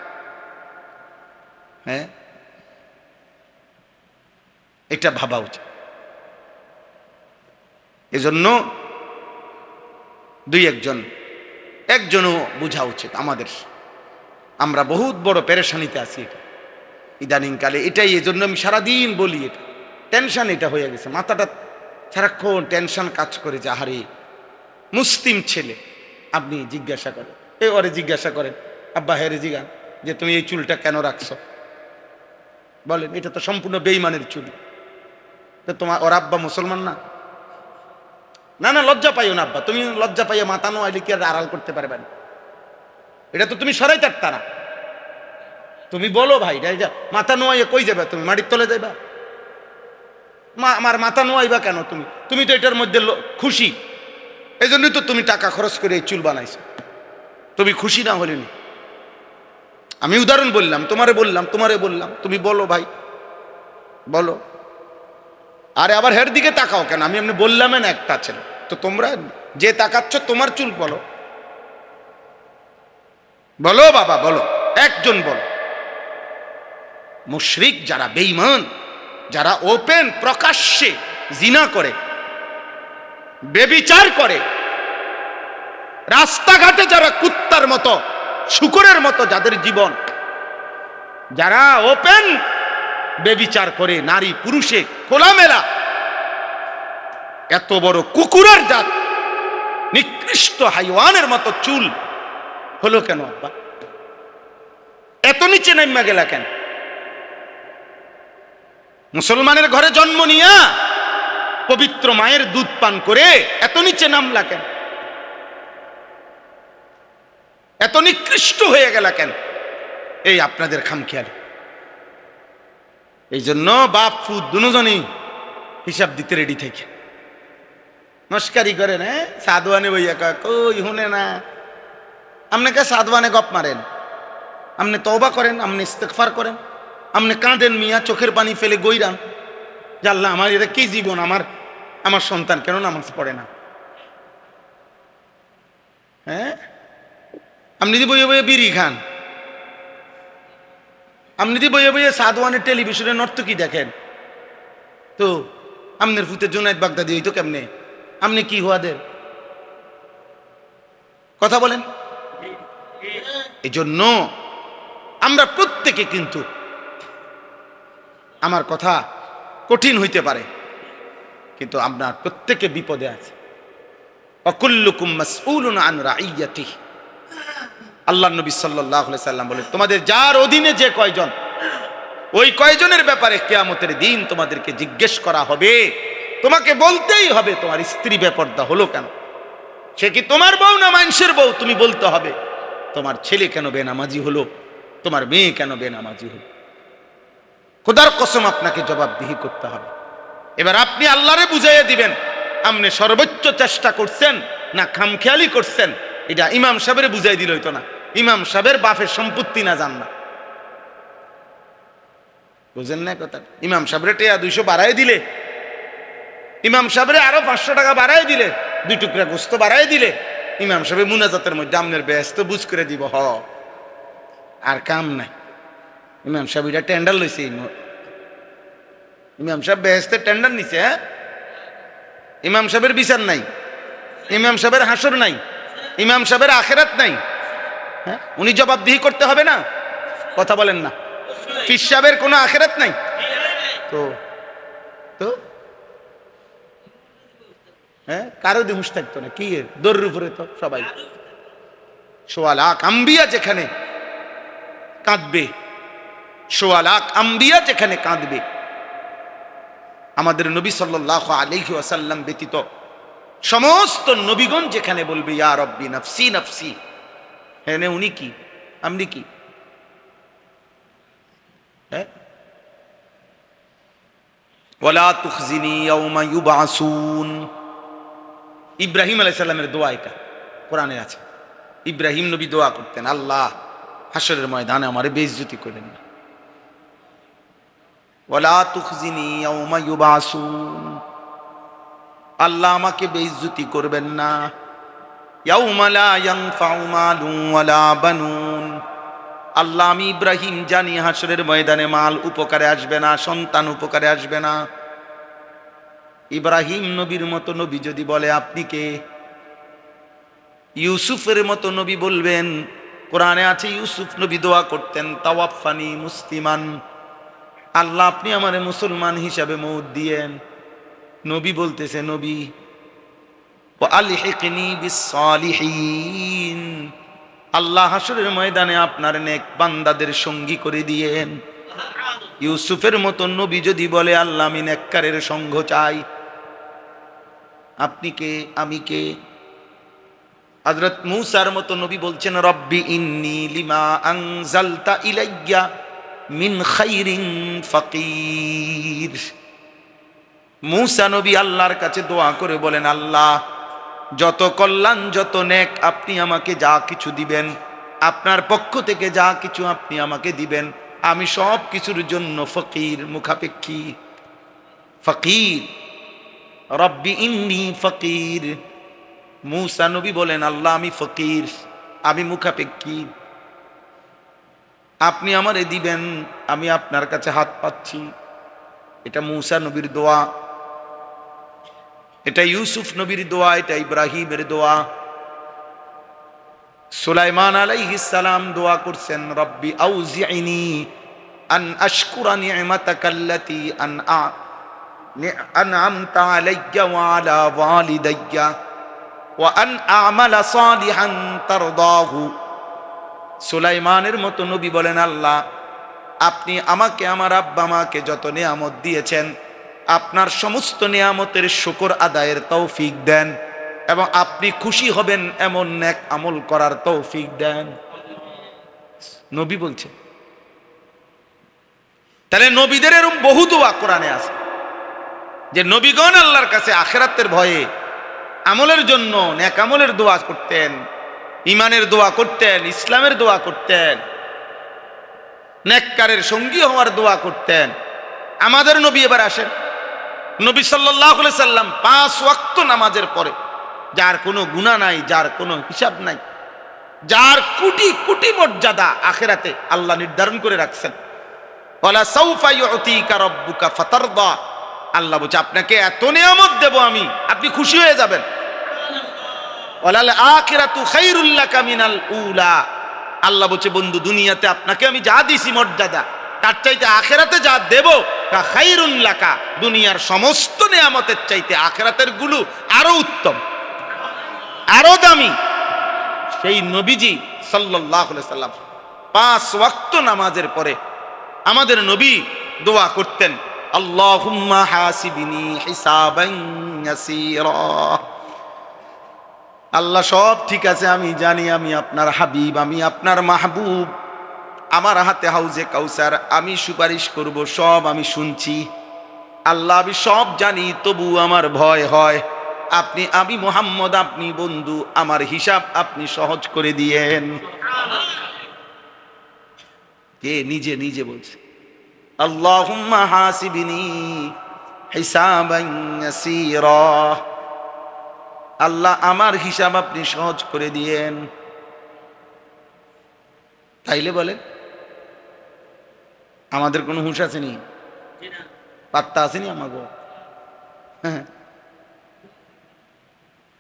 S1: হ্যাঁ, এটা ভাবা উচিত। এজন্য দুই একজনও বোঝা উচিত আমাদের, আমরা বহুত বড় পেরেশানিতে আছি। এটা ইদানিং কালে এটাই, এজন্য আমি সারাদিন বলি, এটা টেনশন, এটা হয়ে গেছে, মাথাটা সারাক্ষণ টেনশন কাজ করে। যে আহারে মুসলিম ছেলে, আপনি জিজ্ঞাসা করেন, ওরে জিজ্ঞাসা করেন, আব্বা হেরে জিগান যে তুমি এই চুলটা কেন রাখছো, বলেন এটা তো সম্পূর্ণ বেঈমানের চুল, তো তোমার ওর আব্বা মুসলমান না? না না লজ্জা পাইও না আব্বা, তুমি লজ্জা পাইয়া মাথা নোয়াইলে কি আর আড়াল করতে পারবে না, এটা তো তুমি সরাই পারতা না। তুমি বলো ভাই, মাথা নোয়াইয়া কই যাবে? তুমি মাটির তলে যাইবা? আমার মাথা নোয়াইবা কেন? তুমি তো এটার মধ্যে খুশি, এই জন্যই তো তুমি টাকা খরচ করে এই চুল বানাইছো। তুমি খুশি না হলে নি? আমি উদাহরণ বললাম, তোমারে বললাম, তুমি বলো ভাই, বলো। আরে আবার হের দিকে তাকাও কেন? আমি এমনি বললাম না একটা ছেলে তো, তোমরা যে তাকাচ্ছ তোমার চুল বলো, বলো বাবা বলো, একজন বলো। মুশরিক যারা, বেঈমান যারা, ওপেন প্রকাশ্যে জিনা করে, বেবিচার করে, রাস্তাঘাটে যারা কুত্তার মতো, শুকরের মতো যাদের জীবন, যারা ওপেন বেবিচার করে, নারী পুরুষে খোলামেলা, এত বড় কুকুরের জাত, নিকৃষ্ট হাইওয়ানের মতো চুল হলো কেন আব্বা? এত নিচে নাইমা গেলা কেন? মুসলমানের ঘরে জন্ম নিয়া পবিত্র মায়ের দুধ পান করে এত নিচে নামলা কেন? এত নিকৃষ্ট হয়ে গেলা কেন? এই আপনাদের খামখেয়ালি। এই জন্য বাপ ফুদ দুজনই হিসাব দিতে রেডি থেকে নস্কারি করেন। হ্যাঁ, সাধুয়ানে বইয়া কই শুনে না, আপনাকে সাধুয়ানে গপ মারেন, আপনি তওবা করেন, আপনি ইস্তেগফার করেন, আপনি কাঁদেন মিয়া, চোখের পানি ফেলে গইরান যে আল্লাহ আমার এটা কি জীবন, আমার সন্তান কেন নামাজ পড়ে না? হ্যাঁ, আপনি যদি বইয়ে বইয়ে বিড়ি খান, আপনি যদি বইয়ে বইয়ে সাধুয়ানের টেলিভিশনে নর্তকী দেখেন, তো আপনার ফুতে জুনায়েদ বাগদাদি হইতো কেমনে? আপনি কি হওয়াদের কথা বলেন? এই জন্য আমরা প্রত্যেকে, কিন্তু আমার কথা কঠিন হইতে পারে, কিন্তু আপনার প্রত্যেকে বিপদে আছে। ওয়াকুল্লুকুম মাসউলুন আন রাইয়াতিহি। আল্লাহর নবী সাল্লাল্লাহু আলাইহি সাল্লাম বলেন, তোমাদের যার অধীনে যে কয়জন, ওই কয়জনের ব্যাপারে কিয়ামতের দিন তোমাদেরকে জিজ্ঞেস করা হবে। তোমাকে বলতেই হবে তোমার স্ত্রী বেপরদা হলো কেন? সে কি তোমার বউ না মানুষের বউ? তুমি বলতে হবে। তোমার ছেলে কেন বেনামাজি হলো? তোমার মেয়ে কেন বেনামাজি হলো? খোদার কসম আপনাকে জবাবদিহি করতে হবে। এবার আপনি আল্লাহরে বুঝাইয়া দিবেন, আপনি সর্বোচ্চ চেষ্টা করছেন না খামখেয়ালি করছেন। এটা ইমাম সাহেবের বুঝাই দিল হইতো না? ইমাম সাহেবের বাপের সম্পত্তি না জান না, বুঝেন না কথা? ইমাম সাহেবের টেয়া 200 বাড়াই দিলে, ইমাম সাহেবের আরো 500 টাকা বাড়াই দিলে, 2 টুকরা গোস্ত বাড়াই দিলে, ইমাম সাহেব মুনাজাতের মধ্যে আমনের ব্যস্ত বুঝ করে দিব, হ আর কাম নাই। ইমাম সাহেব এটা টেন্ডার লইছে, ইমাম সাহেব বেহেস্তের টেন্ডার নিছে। হ্যাঁ, ইমাম সাহেবের বিচার নাই, ইমাম সাহেবের হাসর নাই, ইমাম সাহেবের আখেরাত নাই। হ্যাঁ, উনি জবাবদিহি করতে হবে না? কথা বলেন না? পীর সাহেবের কোনো আখেরাত নাই তো? তো হ্যাঁ, কারো দিহুস থাকতো না কি? দৌড়ের উপরে তো সবাই। 1.25 লাখ আম্বিয়া যেখানে কাঁদবে, 1.25 লাখ আম্বিয়া যেখানে কাঁদবে, আমাদের নবী সাল্লাল্লাহু আলাইহি ওয়াসাল্লাম ব্যতীত সমস্ত নবীগণ যেখানে বলবে ইয়া রব্বি নফসি নফসি, হ্যাঁ উনি কি, আপনি কি? হ্যাঁ, ওয়ালা তুখজিনি ইয়াউমা ইউবআসুন। ইব্রাহিম আলাইহিস সালামের দোয়া এটা কোরআনে আছে। ইব্রাহিম নবী দোয়া করতেন, আল্লাহ হাসরের ময়দানে আমারে বেইজ্জতি করেন না। ওয়ালা তুখজিনি ইয়াউমা ইউবআসুন, আল্লাহ আমাকে বেইজ্জতি করবেন না। ইয়াউমা লা ইয়ানফাউ মালুন ওয়ালা বানুন, আল্লাহ আমি ইব্রাহিম জানি হাসরের ময়দানে মাল উপকারে আসবে না, সন্তান উপকারে আসবে না। ইব্রাহিম নবীর মতো নবী যদি বলে আপনি কে? ইউসুফের মতো নবী বলবেন। কোরআনে আছে ইউসুফ নবী দোয়া করতেন তাওয়াফানি মুসলিমান, আল্লাহ আপনি আমারে মুসলমান হিসাবে মউত দিয়েন। নবী বলতেছে, নবী ওয়া আলহিকনি বিসসালিহিন, আল্লাহ হাসরের ময়দানে আপনার নেক বান্দাদের সঙ্গী করে দিয়েন। ইউসুফের মতো নবী যদি বলে আল্লাহ আমি নেককারের সঙ্গ চাই, আপনি কে আমি কে? হযরত মূসার মতো নবী বলছেন রব্বি ইন্নী লিমা আনজালতা ইলাইয়া মিন খাইরিন ফাকির। মূসা নবী আল্লাহর কাছে দোয়া করে বলেন, আল্লাহ যত কল্যাণ যত নেক আপনি আমাকে যা কিছু দিবেন, আপনার পক্ষ থেকে যা কিছু আপনি আমাকে দিবেন, আমি সব কিছুর জন্য ফকির, মুখাপেক্ষী। ফকির, রব্বি ইন্নী ফকির। মূসা নবী বলেন, আল্লাহ আমি ফকির, আমি মুখাপেক্ষী, আপনি আমারে দিবেন, আমি আপনার কাছে হাত পাচ্ছি। এটা মূসা নবীর দোয়া, এটা ইউসুফ নবীর দোয়া, এটা ইব্রাহিমের দোয়া। সুলাইমান আলাইহিস সালাম দোয়া করছেন, রব্বি আউজি'নি আন আশকুরা নি'মাতাকাল্লাতী আন'আমতা আলাইয়া ওয়া আলা ওয়ালিদাইয়া ওয়া আন আ'মালা সালিহান তারদাহু। সুলাইমানের মতো নবী বলেন, আল্লাহ আপনি আমাকে, আমার আব্বা মাকে যত নিয়ামত দিয়েছেন, আপনার সমস্ত নিয়ামতের শুকর আদায়ের তৌফিক দেন, এবং আপনি খুশি হবেন এমন নেক আমল করার তৌফিক দেন। নবী বলছে। তাহলে নবীদের এরকম বহু দোয়া কোরআনে আছে, যে নবীগণ আল্লাহর কাছে আখিরাতের ভয়ে আমলের জন্য নেক আমলের দোয়া করতেন, ইমানের দোয়া করতেন, ইসলামের দোয়া করতেন, নেককারের সঙ্গী হওয়ার দোয়া করতেন। আমাদের নবী এবার আসেন, নবী সাল্লাল্লাহু আলাইহি সাল্লাম 5 ওয়াক্ত নামাজের পরে, যার কোনো গুনাহ নাই, যার কোনো হিসাব নাই, যার কোটি কোটি মর্যাদা আখিরাতে আল্লাহ নির্ধারণ করে রাখছেন। ওয়ালা সাউফা ইউতিকা রাব্বুকা ফাতারদা। আল্লাহ বলছে আপনাকে এত নিয়ামত দেব আমি, আপনি খুশি হয়ে যাবেন। ওয়ালাল আখিরাতু খায়রুল লাকা মিনাল উলা। আল্লাহ বলছে বন্ধু, দুনিয়াতে আপনাকে আমি যা দিছি মর্যাদা, তার চাইতে আখিরাতে যা দেব তা খায়রুল লাকা, দুনিয়ার সমস্ত নিয়ামতের চাইতে আখিরাতের গুলো আরো উত্তম, আরো দামি। সেই নবীজি সাল্লাল্লাহু আলাইহি সাল্লাম 5 ওয়াক্ত নামাজের পরে আমাদের নবী দোয়া করতেন, আল্লাহুম্মা হাসিবনি হিসাবান ইয়াসীরা। আল্লাহ সব ঠিক আছে, আমি জানি আমি আপনার হাবিব, আমি আপনার মাহবুব, আমার হাতে হাউজে কাউসার, আমি সুপারিশ করব, সব আমি শুনছি। আল্লাহ আমি সব জানি, তবু আমার ভয় হয়। আপনি, আমি মুহাম্মদ, আপনি বন্ধু, আমার হিসাব আপনি সহজ করে দিয়েন। কে? নিজে নিজে বলছে, আল্লাহুম্মা হাসিবনি হিসাবান ইয়াসীরা। আল্লাহ আমার হিসাব আপনি সহজ করে দিয়েন। তাইলে বলেন আমাদের কোনো হুঁশ আসেনি, পাত্তা আসেনি আমাকে? হ্যাঁ,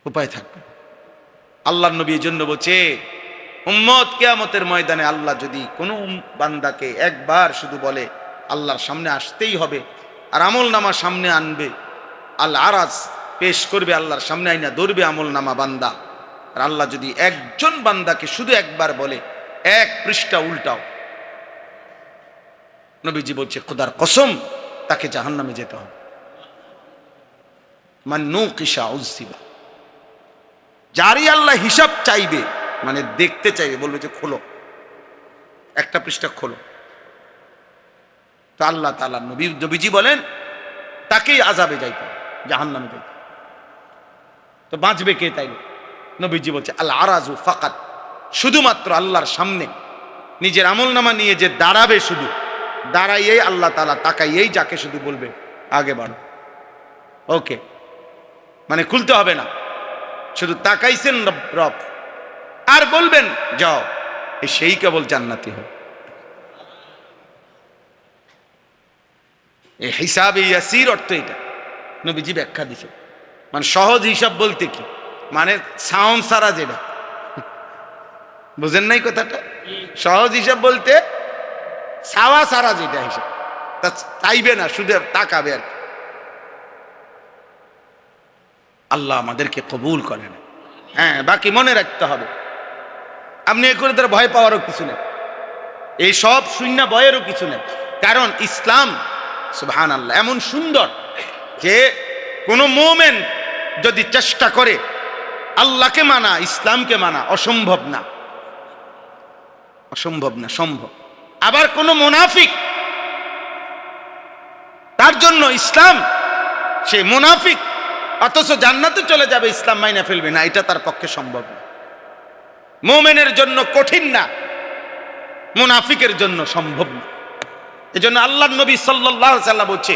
S1: উপায় থাকবে। আল্লাহর নবী এই জন্য বলছে, উম্মত কিয়ামতের ময়দানে আল্লাহ যদি কোনো বান্দাকে একবার শুধু বলে আল্লাহর সামনে আসতেই হবে, আর আমল নামা সামনে আনবে, আল আরাজ পেশ করবে, আল্লাহর সামনে আইনা ধরবে আমল নামা বান্দা, আর আল্লাহ যদি একজন বান্দাকে শুধু একবার বলে 1 পৃষ্ঠা উল্টাও, নবীজি বলছে খোদার কসম তাকে জাহান্নামে যেতে হবে। মান নুকিশা উযিবা। যারই আল্লাহ হিসাব চাইবে, মানে দেখতে চাইবে, বলবে যে খোলো 1টা পৃষ্ঠা খোলো, তো আল্লাহ তাআলা নবীজি বলেন তাকেই আযাবে যাইতে, জাহান্নামে যাইতে। তো বাঁচবে কে? তাইলে নবীজি বলছে আল আরাজু ফাকাত, শুধুমাত্র আল্লাহর সামনে নিজের আমলনামা নিয়ে যে দাঁড়াবে, শুধু দাঁড়াইয়েই আল্লাহ তাআলা তাকাইয়েই যাকে শুধু বলবে আগে বাড়ো, ওকে, মানে খুলতে হবে না, শুধু তাকাইছেন রব আর বলবেন যাও, সেই কেবল জান্নাতি হবে। এই হিসাবে ইয়াসির অর্থ এটা নবীজি ব্যাখ্যা দিছে। মানে সহজ হিসাব বলতে কি, মানে সাউন্ড সারা, যেটা বুঝেন নাই কথাটা? সহজ হিসাব বলতে সাওয়া সারা যেটা হিসাব, তা চাইবে না, শুধু তাকাবে আর কি। আল্লাহ আমাদেরকে কবুল করেন। হ্যাঁ, বাকি মনে রাখতে হবে, আপনি এ করে তার ভয় পাওয়ারও কিছু নেই, এই সব শূন্য ভয়েরও কিছু নেই। কারণ ইসলাম সুবহানাল্লাহ এমন সুন্দর যে কোনো মুমিন যদি চেষ্টা করে আল্লাহকে মানা, ইসলামকে মানা, অসম্ভব না, অসম্ভব না, সম্ভব। আবার কোন মুনাফিক, তার জন্য ইসলাম, সে মুনাফিক অথচ জান্নাতে চলে যাবে, ইসলাম মাইনা ফেলবে না, এটা তার পক্ষে সম্ভব না। মুমিনের জন্য কঠিন না, মুনাফিকের জন্য সম্ভব না। এজন্য আল্লাহর নবী সাল্লাল্লাহু আলাইহি ওয়াসাল্লাম বলছে,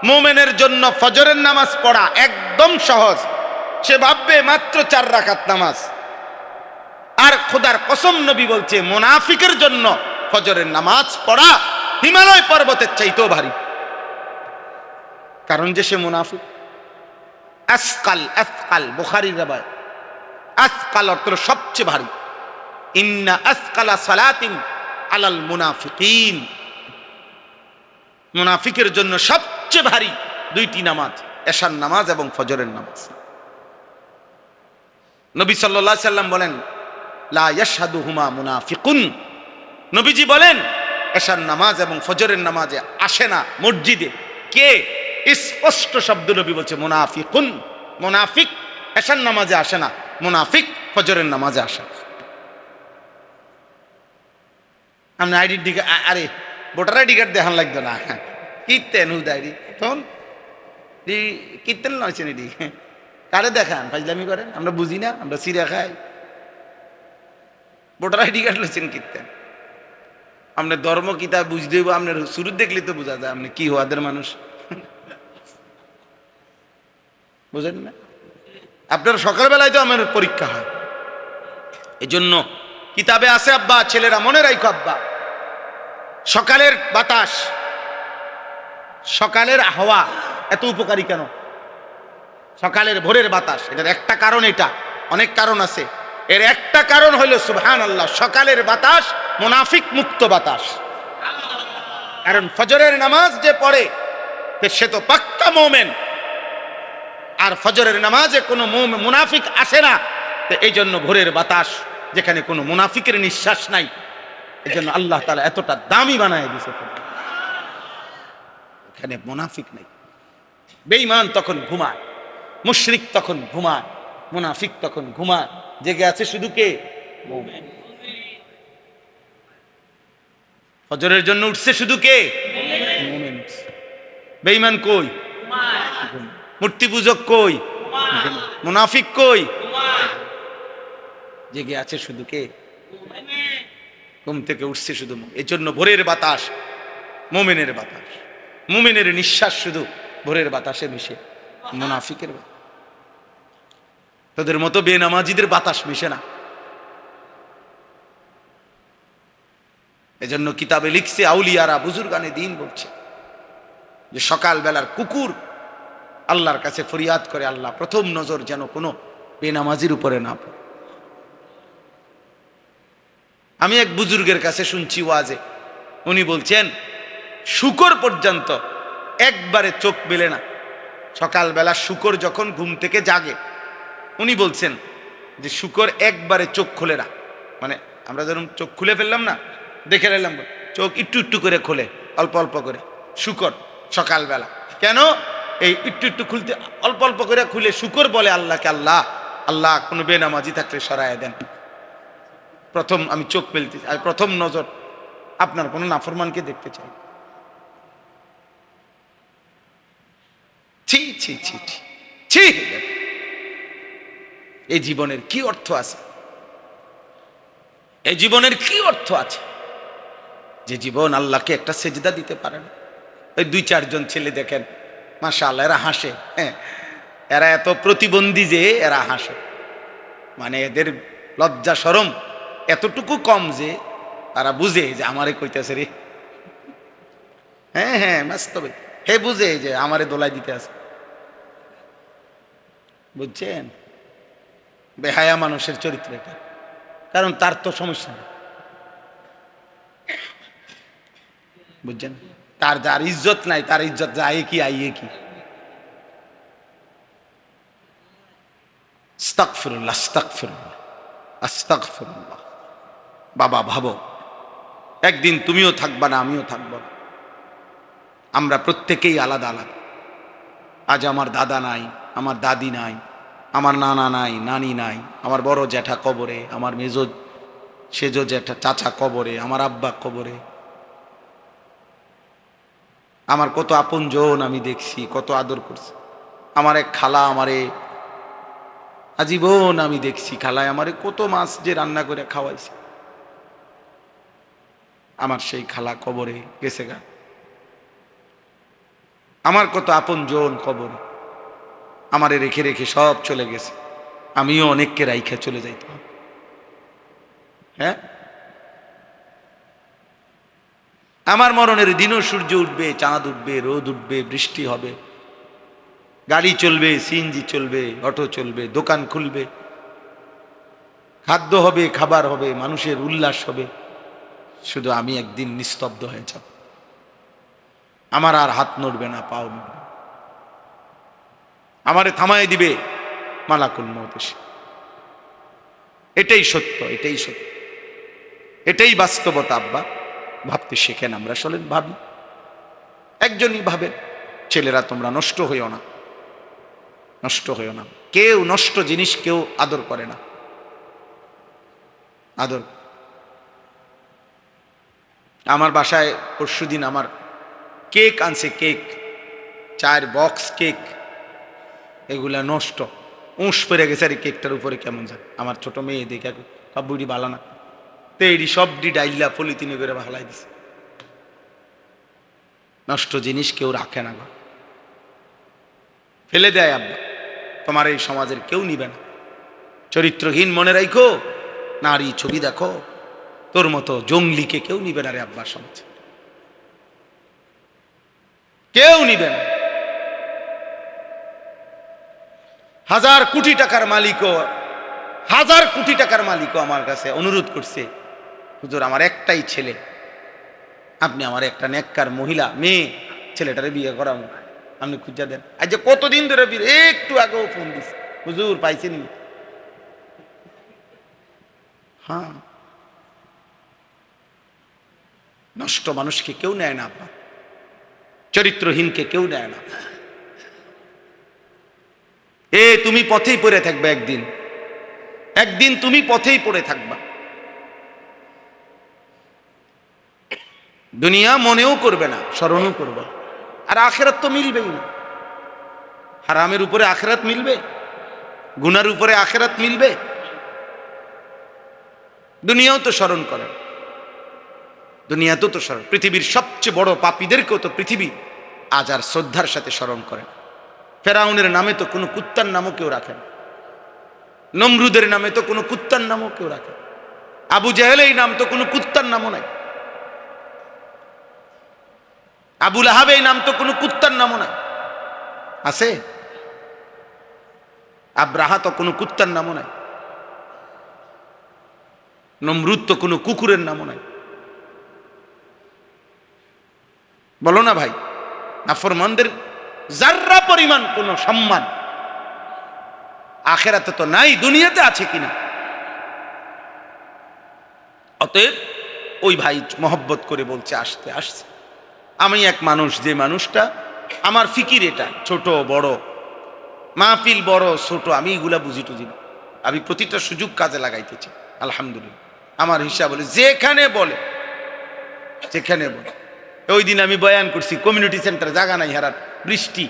S1: মুমিনের জন্য ফজরের নামাজ পড়া একদম সহজ। সে ভাববে মাত্র 4 রাকাত নামাজ। আর খোদার কসম নবী বলছে, মুনাফিকের জন্য ফজরের নামাজ পড়া হিমালয় পর্বতের চাইতেও ভারী। কারণ যে সে মুনাফিক। আসকাল, আসকাল বুখারীর রাবায়, আসকাল অর্থ সবচেয়ে ভারী। ইন্না আসকালা সালাতিন আলাল মুনাফিকিন, মুনাফিকের জন্য সবচেয়ে ভারী 2টি নামাজ, এশার নামাজ এবং ফজরের নামাজ। নবী সাল্লাল্লাহু আলাইহি সাল্লাম বলেন, লা ইয়াশহাদুহুমা মুনাফিকুন। নবীজি বলেন, এশার নামাজ এবং ফজরের নামাজে আসে না মসজিদে কে? স্পষ্ট শব্দ নবী বলছে, মুনাফিকুন। মুনাফিক এশার নামাজে আসে না, মুনাফিক ফজরের নামাজে আসে। আপনি আইডি ডিকা, আরে ভোটার আইডি কার্ড দেখান লাগতো না, কীর্তেন হুদাইডি তখন কীর্তেন নয়ছেন এডি, কারে দেখান? ফাজলামি করেন, আমরা বুঝি না, আমরা সিরা খাই। ভোটার আইডি কার্ড লইছেন কীর্তেন। আপনার ধর্ম কিতাব বুঝতে হইব, আপনার শুরু দেখলে তো বোঝা যায় আপনি কি হওয়াদের মানুষ, বুঝেন না? আপনার সকালবেলায় তো আমার পরীক্ষা হয়, এই জন্য কিতাবে আছে আব্বা, ছেলেরা মনে রাখো আব্বা, সকালের বাতাস, সকালের হাওয়া এত উপকারী কেন? সকালের ভোরের বাতাস, এটার একটা কারণ, এটা অনেক কারণ আছে, এর একটা কারণ হলো সুবহানাল্লাহ, সকালের বাতাস মুনাফিক মুক্ত বাতাস। কারণ ফজরের নামাজ যে পড়ে সে তো পাক্কা মুমিন, আর ফজরের নামাজে কোনো মুনাফিক আসে না। এই জন্য ভোরের বাতাস, যেখানে কোনো মুনাফিকের নিঃশ্বাস নাই, এই জন্য আল্লাহ তাআলা এতটা দামি বানায় দিয়েছে, এখানে মুনাফিক নেই। বেঈমান তখন ঘুমায়, মুশরিক তখন ঘুমায়, মুনাফিক তখন ঘুমায়, জেগে আছে শুধু কে? মুমিন। ফজরের জন্য উঠছে শুধু কে? মুমিন। বেঈমান কই? মূর্তি পূজক কই? মুনাফিক কই? জেগে আছে শুধু কে? ঘুম থেকে উঠছে শুধু। এই জন্য ভোরের বাতাস মুমিনের বাতাস, মুমিনের নিঃশ্বাস শুধু ভোরের বাতাসে মিশে, মুনাফিকের তাদের মতো বেনামাজিদের বাতাস মিশে না। এজন্য কিতাবে লিখছে, আউলিয়ারা বুজুর্গানে দিন বলছে যে সকাল বেলার কুকুর আল্লাহর কাছে ফরিয়াদ করে, আল্লাহ প্রথম নজর যেন কোনো বেনামাজির উপরে না পড়ে। আমি এক বুজুর্গের কাছে শুনছি ওয়াজে, উনি বলছেন শুকর পর্যন্ত একবারে চোখ মেলে না। সকালবেলা শুকর যখন ঘুম থেকে জাগে, উনি বলছেন যে শুকর একবারে চোখ খোলে না, মানে আমরা যেরকম চোখ খুলে ফেললাম না, দেখে নিলাম, চোখ একটু একটু করে খোলে, অল্প অল্প করে শুকর সকালবেলা। কেন? এই একটু একটু খুলতে, অল্প অল্প করে খুলে শুকর বলে আল্লাহকে, আল্লাহ আল্লাহ কোনো বেনামাজি থাকলে সরায় দেন, প্রথম আমি চোখ মেলতে চাই, প্রথম নজর আপনার কোনো নাফরমানকে দেখতে চাই। ছি ছি ছি ছি, এই জীবনের কি অর্থ আছে? এই জীবনের কি অর্থ আছে যে জীবন আল্লাহকে একটা সেজদা দিতে পারে না? ওই 2-4 জন ছেলে দেখেন, মাশাআল্লাহ, এরা হাসে, হ্যাঁ, এরা এত প্রতিবন্ধী যে এরা হাসে, মানে এদের লজ্জা শরম এতটুকু কম যে তারা বুঝে যে আমারে কইতেছে রে, হ্যাঁ হ্যাঁ বাস্তবে হে বুঝে যে আমারে দোলাই দিতে আছে। বুঝছেন? বেহায়া মানুষের চরিত্র এটা, কারণ তার তো সমস্যা নেই, বুঝছেন? তার যার ইজ্জত নাই, তার ইজ্জত যায় কি আইয়ে কি। আস্তাগফিরুল্লাহ, আস্তাগফিরুল্লাহ, আস্তাগফিরুল্লাহ। বাবা ভাবো, একদিন তুমিও থাকবা না, আমিও থাকবো না, আমরা প্রত্যেকেই আলাদা আলাদা। আজ আমার দাদা নাই, আমার দাদি নাই, আমার নানা নাই, নানি নাই, আমার বড় জ্যাঠা কবরে, আমার সেজো জ্যাঠা চাচা কবরে, আমার আব্বা কবরে, আমার কত আপনজন আমি দেখছি, কত আদর করছে। আমার এক খালা আমারে আজীবন আমি দেখছি, খালায় আমারে কত মাছ যে রান্না করে খাওয়াইছে। আমার সেই খালা কবরে গেছে গা। আমার কত আপনজন কবরে আমারে রেখে রেখে সব চলে গেছে। আমিও অনেককে রাইখে চলে যাইতাম। হ্যাঁ, আমার মরণের দিনও সূর্য উঠবে, চাঁদ উঠবে, রোদ উঠবে, বৃষ্টি হবে, গাড়ি চলবে, সিএনজি চলবে, অটো চলবে, দোকান খুলবে, খাদ্য হবে, খাবার হবে, মানুষের উল্লাস হবে। শুধু আমি একদিন নিস্তব্ধ হয়ে যাব। আমার আর হাত নড়বে না, পাও নড়বে, আমারে থামায় দিবে মালাকুল মউত এসে। এটাই সত্য, এটাই সত্য, এটাই বাস্তবতা। আব্বা ভাবতে শেখেন, আমরা আসলে ভাবি, একজনই ভাবেন। ছেলেরা তোমরা নষ্ট হইও না, নষ্ট হইও না। কেউ নষ্ট জিনিস কেউ আদর করে না, আদর। আমার বাসায় পরশুদিন আমার কেক আনছে, কেক 4 বক্স কেক, এগুলা নষ্ট, উঁশ পড়ে গেছে। আর কেকটার উপরে কেমন যায়, আমার ছোট মেয়ে দেখে কাব্বুড়ি বালা না, তেড়ি সবডি ডাইলা পলিথিনে করে ভালাই দিছে। নষ্ট জিনিস কেউ রাখে না, ফেলে দেয়। আব্বা তোমার এই সমাজের কেউ নিবে না, চরিত্রহীন মনে রাখো, নারী ছবি দেখো, তোর মতো জঙ্গলিকে কেউ নিবে না রে আব্বা, সমাজে কেউ নিবে না। 1000 কোটি টাকার মালিকও, 1000 কোটি টাকার মালিকও আমার কাছে অনুরোধ করছে, হুজুর আমার একটাই ছেলে, আপনি আমার একটা নেককার মহিলা মেয়ে ছেলেটারে বিয়ে করাবো, আপনি খুঁজা দেন। আজ কতদিন ধরে বিয়ে, একটু আগেও ফোন দিছে, হুজুর পাইছেন? হ্যাঁ, নষ্ট মানুষকে কেউ নেয় না আব্বা, চরিত্রহীনকে কেউ নেয় না। তুমি পথেই পড়ে থাকবে, একদিন একদিন তুমি পথেই পড়ে থাকবা। দুনিয়া মনেও করবে না, স্মরণও করবে, আর আখেরাত তো মিলবেই না। হারামের উপরে আখেরাত মিলবে, গুনার উপরে আখেরাত মিলবে? দুনিয়াও তো স্মরণ করে, দুনিয়াতেও তো স্মরণ। পৃথিবীর সবচেয়ে বড় পাপীদেরকেও তো পৃথিবী আজ আর শ্রদ্ধার সাথে স্মরণ করে। ফেরাউনের নামে তো কোনো কুত্তার নামও কেউ রাখে না, নমরুদের নামে তো কোনো কুত্তার নামও কেউ রাখে না, আবু জাহেল এই নাম তো কোনো কুত্তার নামও নাই, আবু লাহাব এই নাম তো কোনো কুত্তার নামও নাই, আছে? আব্রাহা তো কোনো কুত্তার নামও নাই, নমরুদ তো কোনো কুকুরের নামও নাই। বলো না ভাই, নাফরমানদের যার্রা পরিমাণ কোনো সম্মান আখেরাতে তো নাই, দুনিয়াতে আছে কিনা? অতএব ওই ভাই মহব্বত করে বলছে আসতে আসছে। আমি এক মানুষ, যে মানুষটা আমার ফিকির এটা, ছোট বড় মাহফিল বড় ছোট আমি এগুলা বুঝি টুঝি না, আমি প্রতিটা সুযোগ কাজে লাগাইতেছি। আলহামদুলিল্লাহ আমার হিসাব বলে, যেখানে বলে যেখানে বলে। ওই দিন আমি বয়ান করছি কমিউনিটি সেন্টার, জায়গা নাই হারার, বৃষ্টি,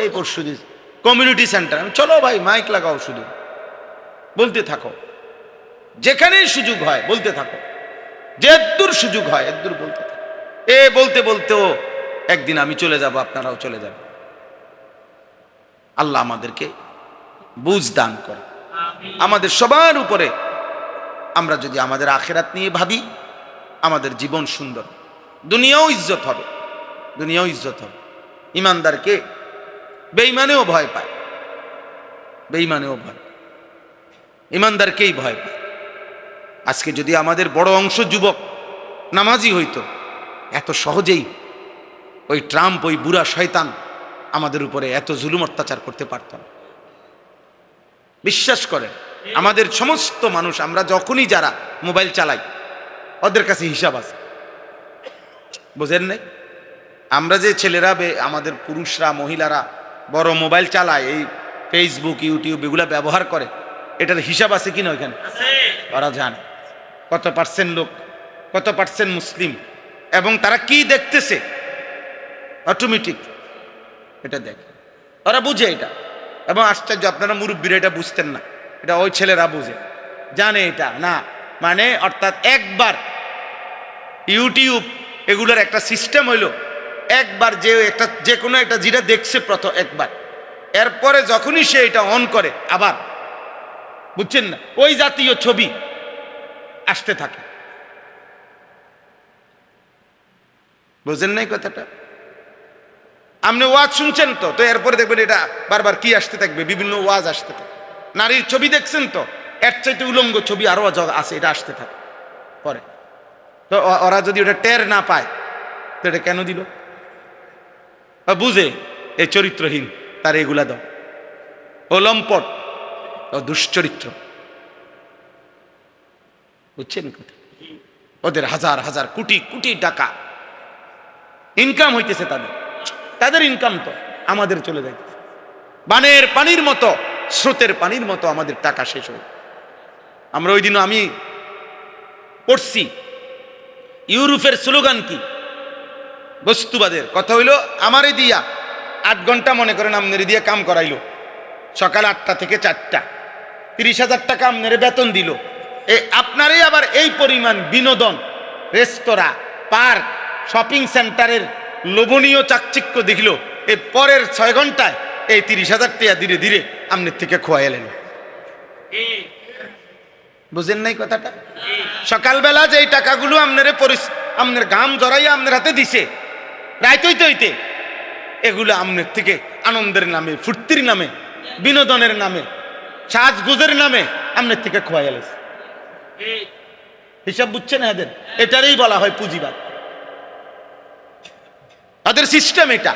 S1: এই পরশু দিন কমিউনিটি সেন্টার। আমি চলো ভাই মাইক লাগাও, শুধু বলতে থাকো, যেখানেই সুযোগ হয় বলতে থাকো, যে দূর সুযোগ হয় এদূর বলতে থাকো। বলতে বলতেও একদিন আমি চলে যাব, আপনারাও চলে যাবেন। আল্লাহ আমাদেরকে বুঝ দান করে। আমাদের সবার উপরে আমরা যদি আমাদের আখেরাত নিয়ে ভাবি, আমাদের জীবন সুন্দর, দুনিয়াও ইজ্জত হবে, দুনিয়াও ইজ্জত হবে। ইমানদারকে বেঈমানেও ভয় পায়, বেঈমানেও ভয়, ইমানদারকেই ভয় পায়। আজকে যদি আমাদের বড় অংশ যুবক নামাজি হইতো, এত সহজেই ওই ট্রাম্প, ওই বুড়া শয়তান আমাদের উপরে এত জুলুম অত্যাচার করতে পারত না। বিশ্বাস করেন, আমাদের সমস্ত মানুষ, আমরা যখনই যারা মোবাইল চালাই, ওদের কাছে হিসাব আছে, বোঝেন নাই? আমরা যে ছেলেরা, আমাদের পুরুষরা মহিলারা বড় মোবাইল চালায়, এই ফেসবুক ইউটিউব এগুলা ব্যবহার করে, এটার হিসাব আছে কিনা ওইখানে? ওরা জানে কত পার্সেন্ট লোক, কত পার্সেন্ট মুসলিম, এবং তারা কি দেখতেছে, অটোমেটিক এটা দেখে, ওরা বুঝে এটা। এবং আশ্চর্য, আপনারা মুরব্বীরা এটা বুঝতেন না, এটা ওই ছেলেরা বুঝে, জানে এটা না। মানে অর্থাৎ একবার ইউটিউব এগুলোর একটা সিস্টেম হইলো, একবার যে কোনো একটা যেটা দেখছে প্রথম একবার, এরপরে যখনই সে এটা অন করে আবার, বুঝছেন না, ওই জাতীয় ছবি আসতে থাকে। বুঝেন নাই কথাটা? আপনি ওয়াজ শুনছেন তো, এরপরে দেখবেন এটা বারবার কি আসতে থাকবে, বিভিন্ন ওয়াজ আসতে থাকে। নারীর ছবি দেখছেন তো, এর চাইতে উলঙ্গ ছবি আরো আছে, এটা আসতে থাকে পরে। তো ওরা যদি ওটা টের না পায় তো এটা কেন দিল? বুঝে এই চরিত্রহীন, তার এগুলা দাও, ও লম্পট, ও দুশ্চরিত্র। বুঝছেন কথা? ওদের হাজার হাজার কোটি কোটি টাকা ইনকাম হইতেছে, তাদের ইনকাম তো আমাদের চলে যাইতেছে বানের পানির মতো, স্রোতের পানির মতো আমাদের টাকা শেষ হয়ে। আমরা ওই দিনও আমি পড়ছি, ইউরোপের স্লোগান কি? বস্তুবাদের কথা হইল, আমারে দিয়া 8 ঘন্টা মনে করেন আপনারে দিয়ে কাম করাইলো, সকাল 8টা থেকে 4টা, 30,000 টাকা আপনারে বেতন দিল। আপনারই আবার এই পরিমাণ বিনোদন, রেস্তোরাঁ, পার্ক, শপিং সেন্টারের লোভনীয় চাকচিক্য দেখলো, এই পরের 6 ঘন্টায় এই 30,000 টাকা ধীরে ধীরে আপনার থেকে খোয়া এলেন। বুঝেন নাই কথাটা? সকালবেলা যে টাকাগুলো আপনার গাম জড়াইয়া আপনার হাতে দিছে, রাইত হইতে হইতে এগুলো আপনার থেকে আনন্দের নামে, ফুর্তির নামে, বিনোদনের নামে, সাজগুজের নামে আপনার থেকে খোয়া এলেছে। হিসাব বুঝছেন এদের? এটারই বলা হয় পুঁজিবাদ। তাদের সিস্টেম এটা,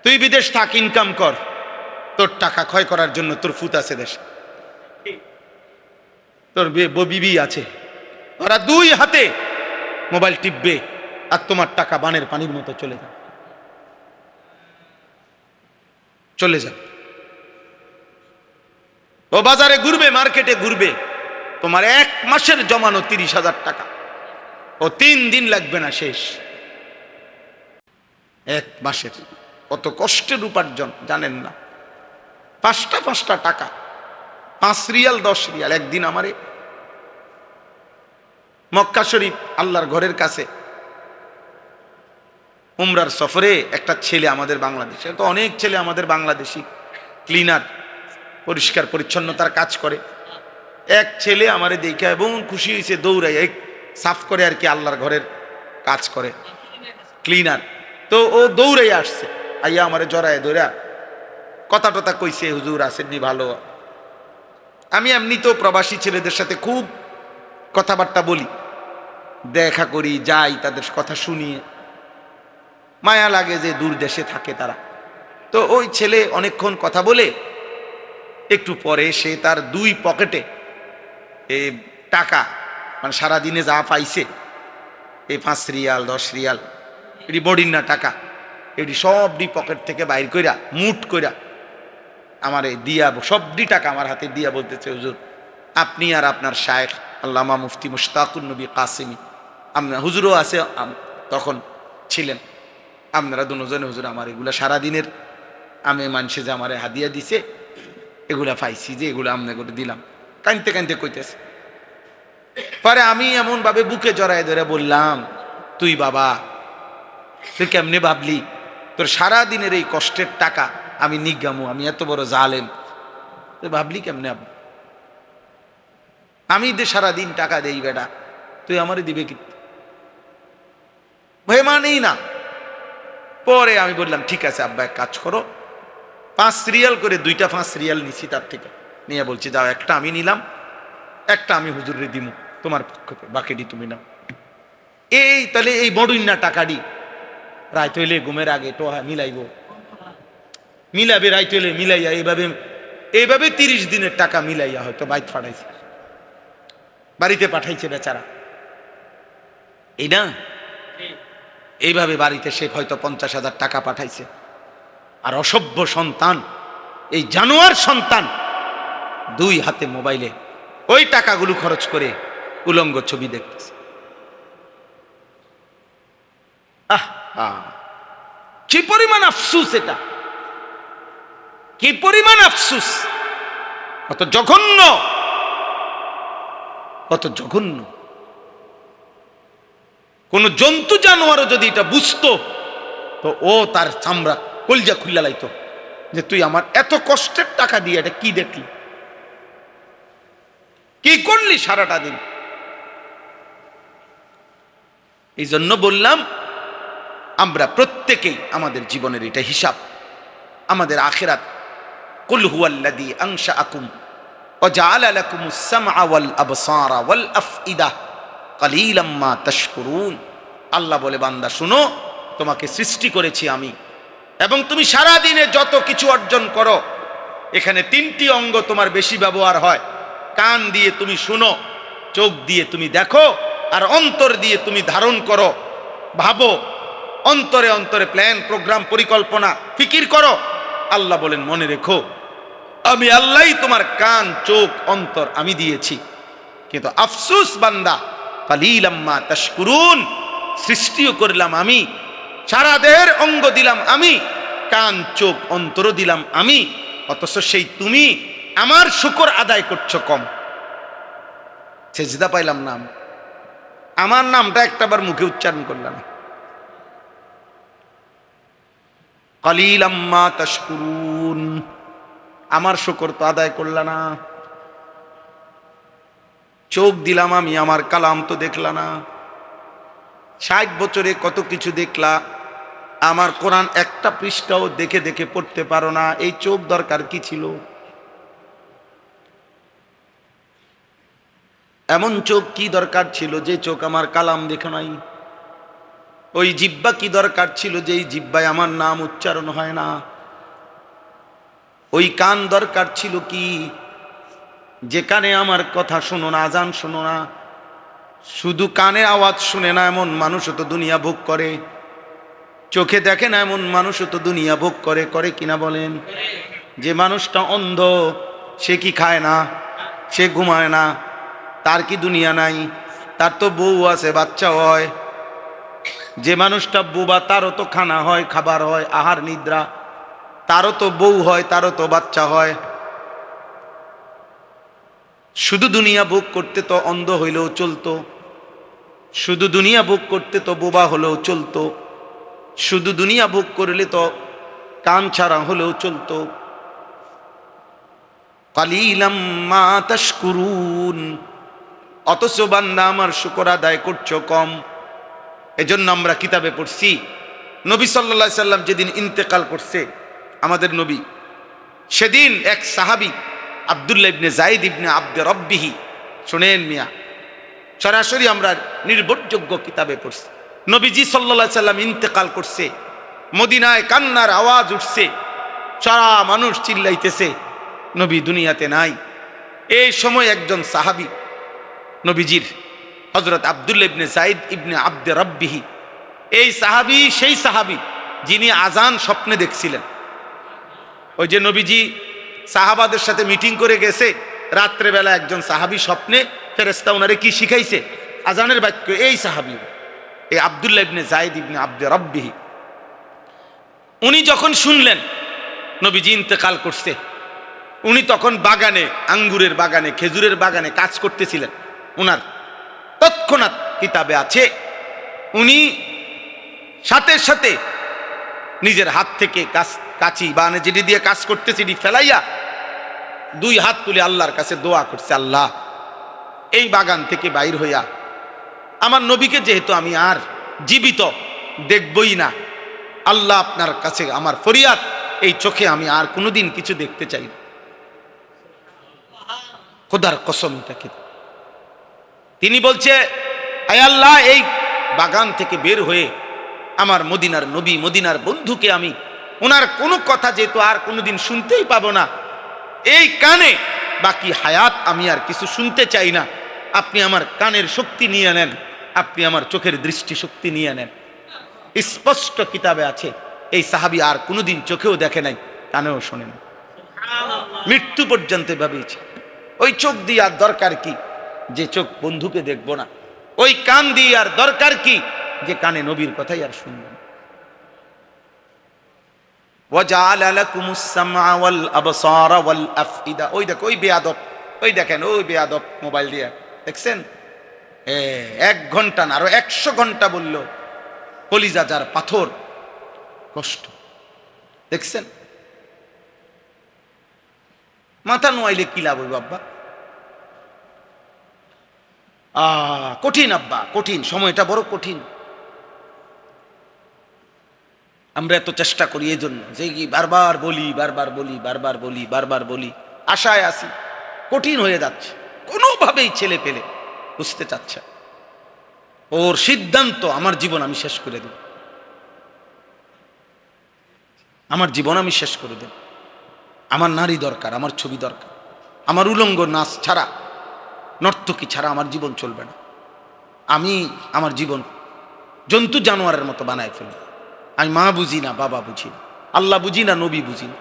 S1: তুই বিদেশ থাক, ইনকাম কর, তোর টাকা ক্ষয় করার জন্য তোর ফুত আছে দেশে, তোর বিবি আছে, ওরা 2 হাতে মোবাইল টিপবে আর তোমার টাকা বানের পানির মতো চলে যাবে। ও বাজারে ঘুরবে, মার্কেটে ঘুরবে, তোমার 1 মাসের জমানো 30,000 টাকা ও 3 দিন লাগবে না শেষ। 1 মাসের কত কষ্টের উপার্জন জানেন না? 5টা টাকা, 5 রিয়াল 10 রিয়াল। একদিন আমারে মক্কা শরীফ আল্লাহর ঘরের কাছে উমরার সফরে একটা ছেলে আমাদের বাংলাদেশে, তো অনেক ছেলে আমাদের বাংলাদেশি ক্লিনার, পরিষ্কার পরিচ্ছন্নতার কাজ করে। এক ছেলে আমারে দেখে এবং খুশি হয়েছে, দৌড়াই সাফ করে আর কি, আল্লাহর ঘরের কাজ করে, ক্লিনার। তো ও দৌড়াই আসছে, আইয়া আমারে জড়ায় ধরা কথা টথা কইছে, হুজুর আসেননি ভালো। আমি এমনি তো প্রবাসী ছেলেদের সাথে খুব কথাবার্তা বলি, দেখা করি, যাই, তাদের কথা শুনিয়ে মায়া লাগে যে দূর দেশে থাকে তারা। তো ওই ছেলে অনেকক্ষণ কথা বলে একটু পরে সে তার 2 পকেটে এই টাকা, মানে সারাদিনে যা পাইছে, এই 5 রিয়াল 10 রিয়াল, এটি বডির না টাকা, এটি সবটি পকেট থেকে বাইর কইরা মুট কইরা আমারে দিয়া, সবটি টাকা আমার হাতে দিয়া বলতেছে, হুজুর আপনি আর আপনার শায়েখ আল্লামা মুফতি মুশতাকুন নবী কাসিমি, আপনার হুজুরও আছে তখন ছিলেন, আপনারা দুজনে হুজুর আমার এগুলা সারাদিনের আমি মানুষে যে আমারে হাদিয়া দিছে এগুলা পাইছি, যে এগুলো আমনে করে দিলাম। কাঁদতে কাঁদতে কইতেছে। পরে আমি এমন ভাবে বুকে জড়ায় ধরে বললাম, তুই বাবা, তুই কেমনে ভাবলি তোর সারা দিনের এই কষ্টের টাকা আমি নিগামু? আমি এত বড় জালেম, তুই ভাবলি কেমনে? আমি সারাদিন টাকা দেই বেটা, তুই আমারে দিবে কি? ভয় মানেই না। পরে আমি বললাম, ঠিক আছে আব্বা, এক কাজ করো, 5 রিয়াল করে 2টা 5 রিয়াল নিছি তার থেকে, নিয়ে বলছি যাও, একটা আমি নিলাম, একটা আমি হুজুরে দিমু তোমার পক্ষে, বাকিটি তুমি নাও। তাহলে এই বড়ুইনা টাকাটি রাইত হইলে ঘুমের আগে টোহা মিলাবে, রাইত হইলে মিলাইয়া এইভাবে 30 দিনের টাকা মিলাইয়া হয়তো বাইক পাঠাইছে, বাড়িতে পাঠাইছে বেচারা। এই না, এইভাবে বাড়িতে সে হয়তো 50,000 টাকা পাঠাইছে। আর অসভ্য সন্তান, এই জানোয়ার সন্তান 2 হাতে মোবাইলে ওই টাকাগুলো খরচ করে উলঙ্গ ছবি দেখতেছে। কি পরিমাণ আফসুস, এটা কি পরিমাণ আফসুস, কত জঘন্য, কত জঘন্য। কোন জন্তু জানোয়ারও যদি এটা বুঝতো তো ও তার চামড়া কলজা খুল্লা লাইতো যে তুই আমার এত কষ্টের টাকা দিয়ে এটা কি দেখলি, কি করলি সারাটা দিন। এই জন্য বললাম আমরা প্রত্যেকেই আমাদের জীবনের এটা হিসাব, আমাদের আখিরাত। কুল হুয়াল্লাযী আনশাআকুম ওয়া জাআলা লাকুমুস সামআ ওয়াল আবসারা ওয়াল আফইদা কালিলাম মা তাশকুরুন। আল্লাহ বলে, বান্দা শুনো, তোমাকে সৃষ্টি করেছি আমি, এবং তুমি সারা দিনে যত কিছু অর্জন করো, এখানে তিনটি অঙ্গ তোমার বেশি ব্যবহার হয়। কান দিয়ে তুমি শুনো, চোখ দিয়ে তুমি দেখো, আর অন্তর দিয়ে তুমি ধারণ করো, ভাবো, অন্তরে অন্তরে প্ল্যান প্রোগ্রাম পরিকল্পনা ফিকির করো। আল্লাহ বলেন, মনে রেখো আমি আল্লাহই তোমার কান চোখ অন্তর আমি দিয়েছি। কিন্তু আফসুস বান্দা, কালিলাম মা তাশকুরুন, সৃষ্টিও করলাম আমি, সারা দেহের অঙ্গ দিলাম আমি, কান চোখ অন্তর দিলাম আমি, অথচ সেই তুমি আমার শুকর আদায় করছো কম। সেজদা পাইলাম না আমি, আমার নামটা একটাবার মুখে উচ্চারণ করলাম। কালিলাম মা তাশকুরুন, আমার শুকর তো আদায় করলা না। চোখ দিলাম আমি, আমার কালাম তো দেখলা না। 60 বছরে কত কিছু দেখলা, আমার কোরআন একটা পৃষ্ঠাও দেখে দেখে পড়তে পারো না। এই চোখ দরকার কি ছিল? এমন চোখ কি দরকার ছিল যে চোখ আমার কালাম দেখে নাই? ওই জিহ্বা কি দরকার ছিল যে এই জিহ্বায় আমার নাম উচ্চারণ হয় না? ওই কান দরকার ছিল কি যে কানে আমার কথা শোনো না, আজান শোনো না? শুধু কানে আওয়াজ শুনে না এমন মানুষও তো দুনিয়া ভোগ করে। চোখে দেখে না এমন মানুষও তো দুনিয়া ভোগ করে, করে কিনা বলেন? যে মানুষটা অন্ধ সে কি খায় না, সে ঘুমায় না, তার কি দুনিয়া নাই? তার তো বউ আছে, বাচ্চা হয়। যে মানুষটা বোবা তারও তো খানা হয়, খাবার হয়, আহার নিদ্রা, তারও তো বউ হয়, তারও তো বাচ্চা হয়। শুধু দুনিয়া ভোগ করতে তো অন্ধ হইলেও চলতো, শুধু দুনিয়া ভোগ করতে তো বোবা হলেও চলতো, শুধু দুনিয়া ভোগ করলে তো কান ছাড়া হলেও চলতো। কালিলাম মা তাশকুরুন, অথচ বান্দা আমার শুকর আদায় করছো কম। এজন্য আমরা কিতাবে পড়ছি নবী সাল্লাল্লাহু আলাইহি সাল্লাম যেদিন ইন্তেকাল করছে আমাদের নবী, সেদিন এক সাহাবী আব্দুল্লাহ ইবনে যায়েদ ইবনে আব্দে রব্বিহি, শুনেন মিয়া, সরাসরি আমরা নির্ভরযোগ্য কিতাবে পড়ছি, নবীজি সাল্লাল্লাহু আলাইহি সাল্লাম ইন্তেকাল করছে, মদিনায় কান্নার আওয়াজ উঠছে, সারা মানুষ চিল্লাইতেছে নবী দুনিয়াতে নাই। এই সময় একজন সাহাবী নবীজির, হযরত আব্দুল্লাহ ইবনে যায়েদ ইবনে আব্দে রব্বিহি, এই সাহাবী সেই সাহাবী যিনি আজান স্বপ্নে দেখছিলেন। ওই যে নবীজি সাহাবাদের সাথে মিটিং করে গেছে, রাত্রেবেলা একজন সাহাবী স্বপ্নে ফেরেশতা ওনারে কি শিখাইছে? আজানের বাক্য। এই সাহাবী, এই আব্দুল্লাহ ইবনে যায়েদ ইবনে আব্দে রব্বিহি, উনি যখন শুনলেন নবীজি ইন্তেকাল করছে, উনি তখন বাগানে, আঙ্গুরের বাগানে, খেজুরের বাগানে কাজ করতেছিলেন। ওনার তৎক্ষণাৎ কিতাবে আছে উনি সাথে সাথে নিজের হাত থেকে কাঁচি বা যেটি দিয়ে কাজ করতেছে এটি ফেলাইয়া 2 হাত তুলে আল্লাহর কাছে দোয়া করছে, আল্লাহ এই বাগান থেকে বাইর হইয়া আমার নবীকে যেহেতু আমি আর জীবিত দেখবই না, আল্লাহ আপনার কাছে আমার ফরিয়াদ, এই চোখে আমি আর কোনোদিন কিছু দেখতে চাই না। খোদার কসম, এটাকে তিনি বলছে, আয় আল্লাহ এই বাগান থেকে বের হয়ে আমার মদিনার নবী, মদিনার বন্ধুকে আমি ওনার কোনো কথা যেহেতু আর কোনোদিন শুনতেই পাবো না, এই কানে বাকি হায়াত আমি আর কিছু শুনতে চাই না, আপনি আমার কানের শক্তি নিয়ে নেন, আপনি আমার চোখের দৃষ্টি শক্তি নিয়ে নেন। স্পষ্ট কিতাবে আছে এই সাহাবী আর কোনোদিন চোখেও দেখে নাই, কানেও শোনে না, মৃত্যু পর্যন্ত ভাবেছে। ওই চোখ দিয়ে আর দরকার কি যে চোখ বন্ধুকে দেখবো না? ওই কান দিয়ে আর দরকার কি যে কানে নবীর কথাই আর শুনবে না। ওয়াজআলা লাকুমুস সামআ ওয়াল আবসারা ওয়াল আফইদা। ওই দেখো ওই বেয়াদব, ওই দেখেন ওই বেয়াদব মোবাইল দিয়ে দেখছেন, 1 ঘন্টা না আরো 100 ঘন্টা বলল, কলিজা যার পাথর, কষ্ট দেখছেন। মাথা নোয়াইলে কি লাভ হইব আব্বা? কঠিন আব্বা, কঠিন, সময়টা বড় কঠিন। আমরা এত চেষ্টা করি এই জন্য যে কি বারবার বলি বারবার বলি বারবার বলি বারবার বলি, আশায় আসি, কঠিন হয়ে যাচ্ছে। কোনোভাবেই ছেলে পেলে বুঝতে চাচ্ছে, ওর সিদ্ধান্ত আমার জীবন আমি শেষ করে দেব, আমার জীবন আমি শেষ করে দেব, আমার নারী দরকার, আমার ছবি দরকার, আমার উলঙ্গ নাচ ছাড়া, নর্তকী ছাড়া আমার জীবন চলবে না। আমি আমার জীবন জন্তু জানোয়ারের মতো বানায় ফেলি। আমি মা বুঝি না, বাবা বুঝি না, আল্লাহ বুঝি না, নবী বুঝি না।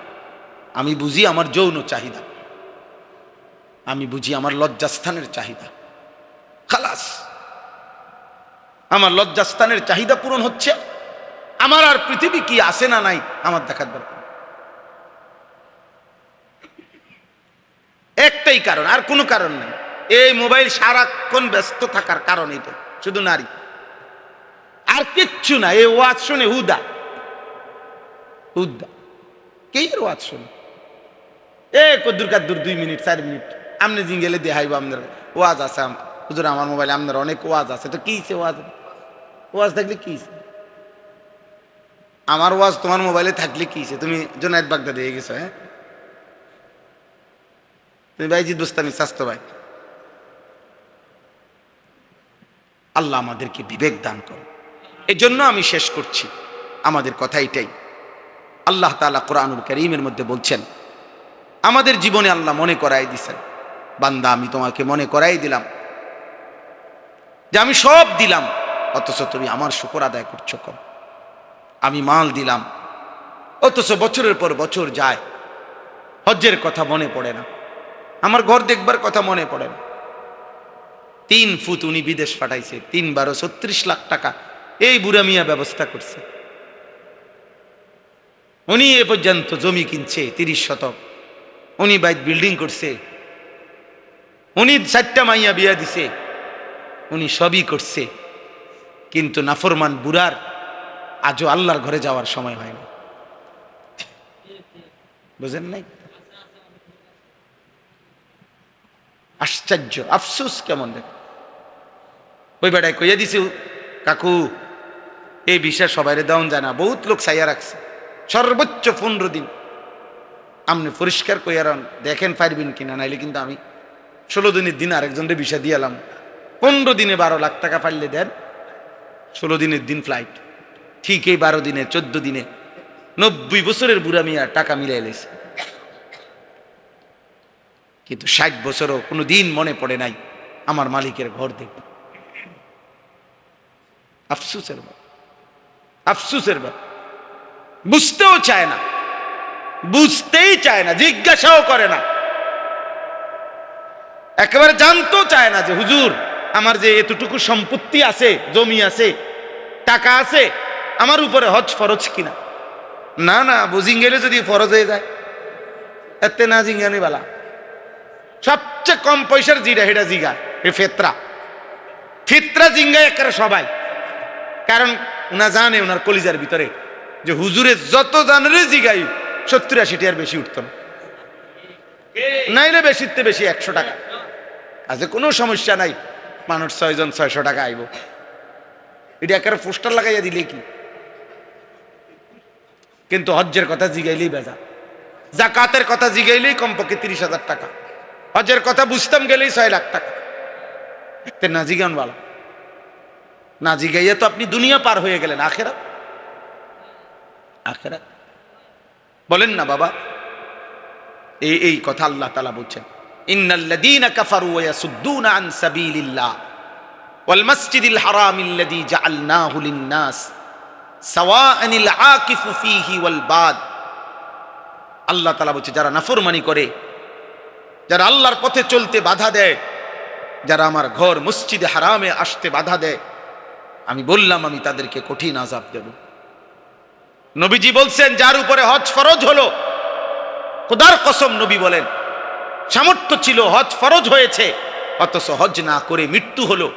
S1: আমি বুঝি আমার যৌন চাহিদা, আমি বুঝি আমার লজ্জাস্থানের চাহিদা। খালাস, আমার লজ্জাস্থানের চাহিদা পূরণ হচ্ছে, আমার আর পৃথিবী কি আছে না নাই আমার দেখার দরকার। একটাই কারণ, আর কোনো কারণ নাই। এই মোবাইল সারাক্ষণ ব্যস্ত থাকার কারণ এটা, শুধু নারী, আর কিচ্ছু না। এই ওয়াজ শুনে হুদা হুদা, কে এর ওয়াজ শুনে? কদ্দুর কাদ্দুর 2 মিনিট 4 মিনিট আমনে জিঙ্গেলে দেখাইব আপনার ওয়াজ আছে। হুজুর আমার মোবাইলে আপনার অনেক ওয়াজ আছে, তো কি ওয়াজ? ওয়াজ থাকলে কি? আমার ওয়াজ তোমার মোবাইলে থাকলে কি? তুমি জোনায়েদ বাগদা দিয়ে গেছো? হ্যাঁ, তুমি ভাইজি দোস্তামি স্বাস্থ্য ভাই। আল্লাহ আমাদেরকে বিবেক দান করো। এই জন্য আমি শেষ করছি, আমাদের কথা এটাই। আল্লাহ তাআলা কোরআনুল কারীমের মধ্যে বলছেন, আমাদের জীবনে আল্লাহ মনে করাই দিছেন, বান্দা আমি তোমাকে মনে করাই দিলাম যে আমি সব দিলাম, অথচ তুমি আমার শুকর আদায় করছো কম। আমি মাল দিলাম, অথচ বছরের পর বছর যায়, হজ্জের কথা মনে পড়ে না, আমার ঘর দেখবার কথা মনে পড়ে না। 3 ফুট উনি বিদেশ পাঠাইছে, 3 বারো 36 লাখ টাকা এই বুড়া মিয়া ব্যবস্থা করছে। উনি এ পর্যন্ত জমি কিনছে 30 শতক, উনি বাইক বিল্ডিং করছে, উনি 4টা মাইয়া বিয়া দিছে, উনি সবই করছে, কিন্তু নাফরমান বুড়ার আজও আল্লাহর ঘরে যাওয়ার সময় হয় না। বুঝেন নাই? আশ্চর্য, আফসোস কেমন দেখ। ওই বেটায় কইয়া দিছে, কাকু এই বিষয় সবাই দেওয়া যায় না, বহুত লোক চাইয়া রাখছে, সর্বোচ্চ 15 দিন আপনি পরিষ্কার কইয়া দেখেন পারবেন কিনা, নাইলে কিন্তু আমি 16 দিনের দিন আরেকজনের বিষয় দিয়ে এলাম। 15 দিনে 12 লাখ টাকা পাইলে দেন, 16 দিনের দিন ফ্লাইট, ঠিক এই 12 দিনে 14 দিনে 90 বছরের বুড়া মিয়া টাকা মিলাই লেছে। কিন্তু 60 বছরও কোনো দিন মনে পড়ে নাই আমার মালিকের ঘর দেখব। আফসুসের ব্যাপার, আফসুসের ব্যাপার। বুঝতেও চায় না, বুঝতেই চায় না, জিজ্ঞাসাও করে না, একেবারে জানতেও চায় না যে হুজুর আমার যে এতটুকু সম্পত্তি আছে, জমি আছে, টাকা আছে, আমার উপরে হজ ফরজ কিনা। না না, বুঝিং গেলে যদি ফরজ হয়ে যায়, এতে না জিঙ্গানি বালা। সবচেয়ে কম পয়সার জিরা হেটা জিগা, এ ফেতরা, ফিতরা জিঙ্গায় একেবারে সবাই। কারণ উনা জানে ওনার কলিজার ভিতরে যে হুজুরে যত জানরে জিগাই 70-80 টাকার বেশি উঠত না, নাইলে বেশিতে বেশি 100 টাকা। আজ কোনো সমস্যা নাই, মানুষ 6 জন 600 টাকা আইব, এটা একেবারে পোস্টার লাগাইয়া দিলে কি। কিন্তু হজ্জের কথা জিগাইলেই বেজা, জাকাতের কথা জিগাইলেই কমপক্ষে 30,000 টাকা, হজ্জের কথা বুঝতাম গেলেই 6 লাখ টাকা। না জিগান ভালো, না জিগাইয়া তো আপনি দুনিয়া পার হয়ে গেলেন, আখেরাত আখেরাত বলেন না বাবা। এই কথা আল্লাহ তাআলা বলছেন, ইন্নাল্লাযীনা কাফারু ওয়া ইয়াসুদ্দুনা আন সাবিলিল্লাহ ওয়াল মাসজিদিল হারামিল্লাযী জাআলনাহু লিন-নাস সাওয়াআনিল আকিফু ফীহি ওয়াল বাদ। আল্লাহ তাআলা বলছে, যারা নাফরমানি করে, যারা আল্লাহর পথে চলতে বাধা দেয়, যারা আমার ঘর মসজিদে হারামে আসতে বাধা দেয়, আমি বললাম আমি তাদেরকে কঠিন আযাব দেব। নবীজি বলছেন যার উপরে হজ ফরজ হলো, খোদার কসম নবী বলেন সামর্থ্য ছিল, হজ ফরজ হয়েছে, অথচ হজ না করে মৃত্যু হলো,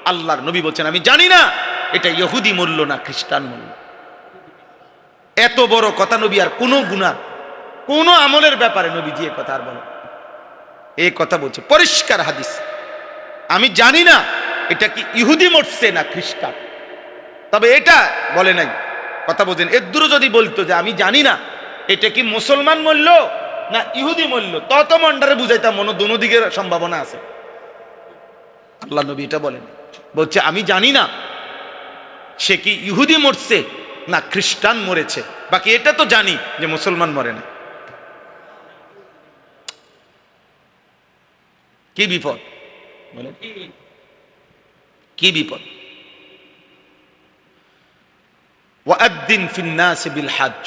S1: আল্লাহর নবী বলছেন আমি জানি না এটা ইহুদি মূল্য না খ্রিস্টান মূল্য। এত বড় কথা নবী আর কোনো গুনাহ কোন আমলের ব্যাপারে নবীজি এ কথা আর বলেন, এই কথা বলছে পরিষ্কার হাদিস। আমি জানি না এটা কি ইহুদি মরছে না খ্রিস্টান, তবে এটা বলে নাই। কথা বলছেন এর দূরে যদি বলতো যে আমি জানি না এটা কি মুসলমান মরল না ইহুদি মরল, তত মন্ডারে বুঝাইতাম মনে দোনো দিকের সম্ভাবনা আছে। আল্লাহ নবী এটা বলেন, বলছে আমি জানি না সে কি ইহুদি মরছে না খ্রিস্টান মরেছে, বাকি এটা তো জানি যে মুসলমান মরে না। কি বিপদ বলেন, কি বিপদ। ওয়াদ্দিন ফিন্নাস বিল হজ,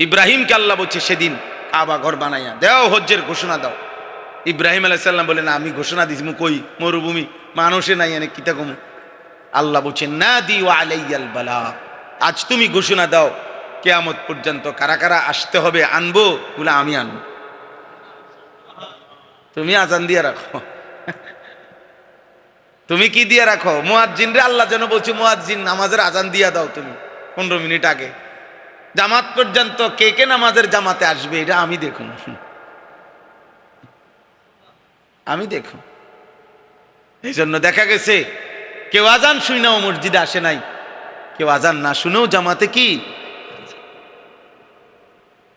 S1: ইব্রাহিমকে আল্লাহ বলছে সেদিন কাবা ঘর বানাইয়া দাও, হজ্জের ঘোষণা দাও। ইব্রাহিম আলাইহিস সালাম বলেন আমি ঘোষণা দিছি কই মরুভূমি মানুষে নাই এনে কিতা কম। আল্লাহ বলছেন নাদি ওয়া আলাইয়াল বালা, আজ তুমি ঘোষণা দাও কিয়ামত পর্যন্ত কারা কারা আসতে হবে আনবো, বলে আমি আনবো, তুমি আজান দিয়ে রাখো। তুমি কি দিয়ে রাখো? মুয়াজ্জিন রে আল্লাহ যেন বলছে মুয়াজ্জিন নামাজের আজান দিয়া দাও তুমি 15 মিনিট আগে। জামাত পর্যন্ত কে কে নামাজের জামাতে আসবে এটা আমি দেখুন, আমি দেখুন। এই জন্য দেখা গেছে কেউ আজান শুনেও মসজিদে আসে নাই, কেউ আজান না শুনেও জামাতে কি।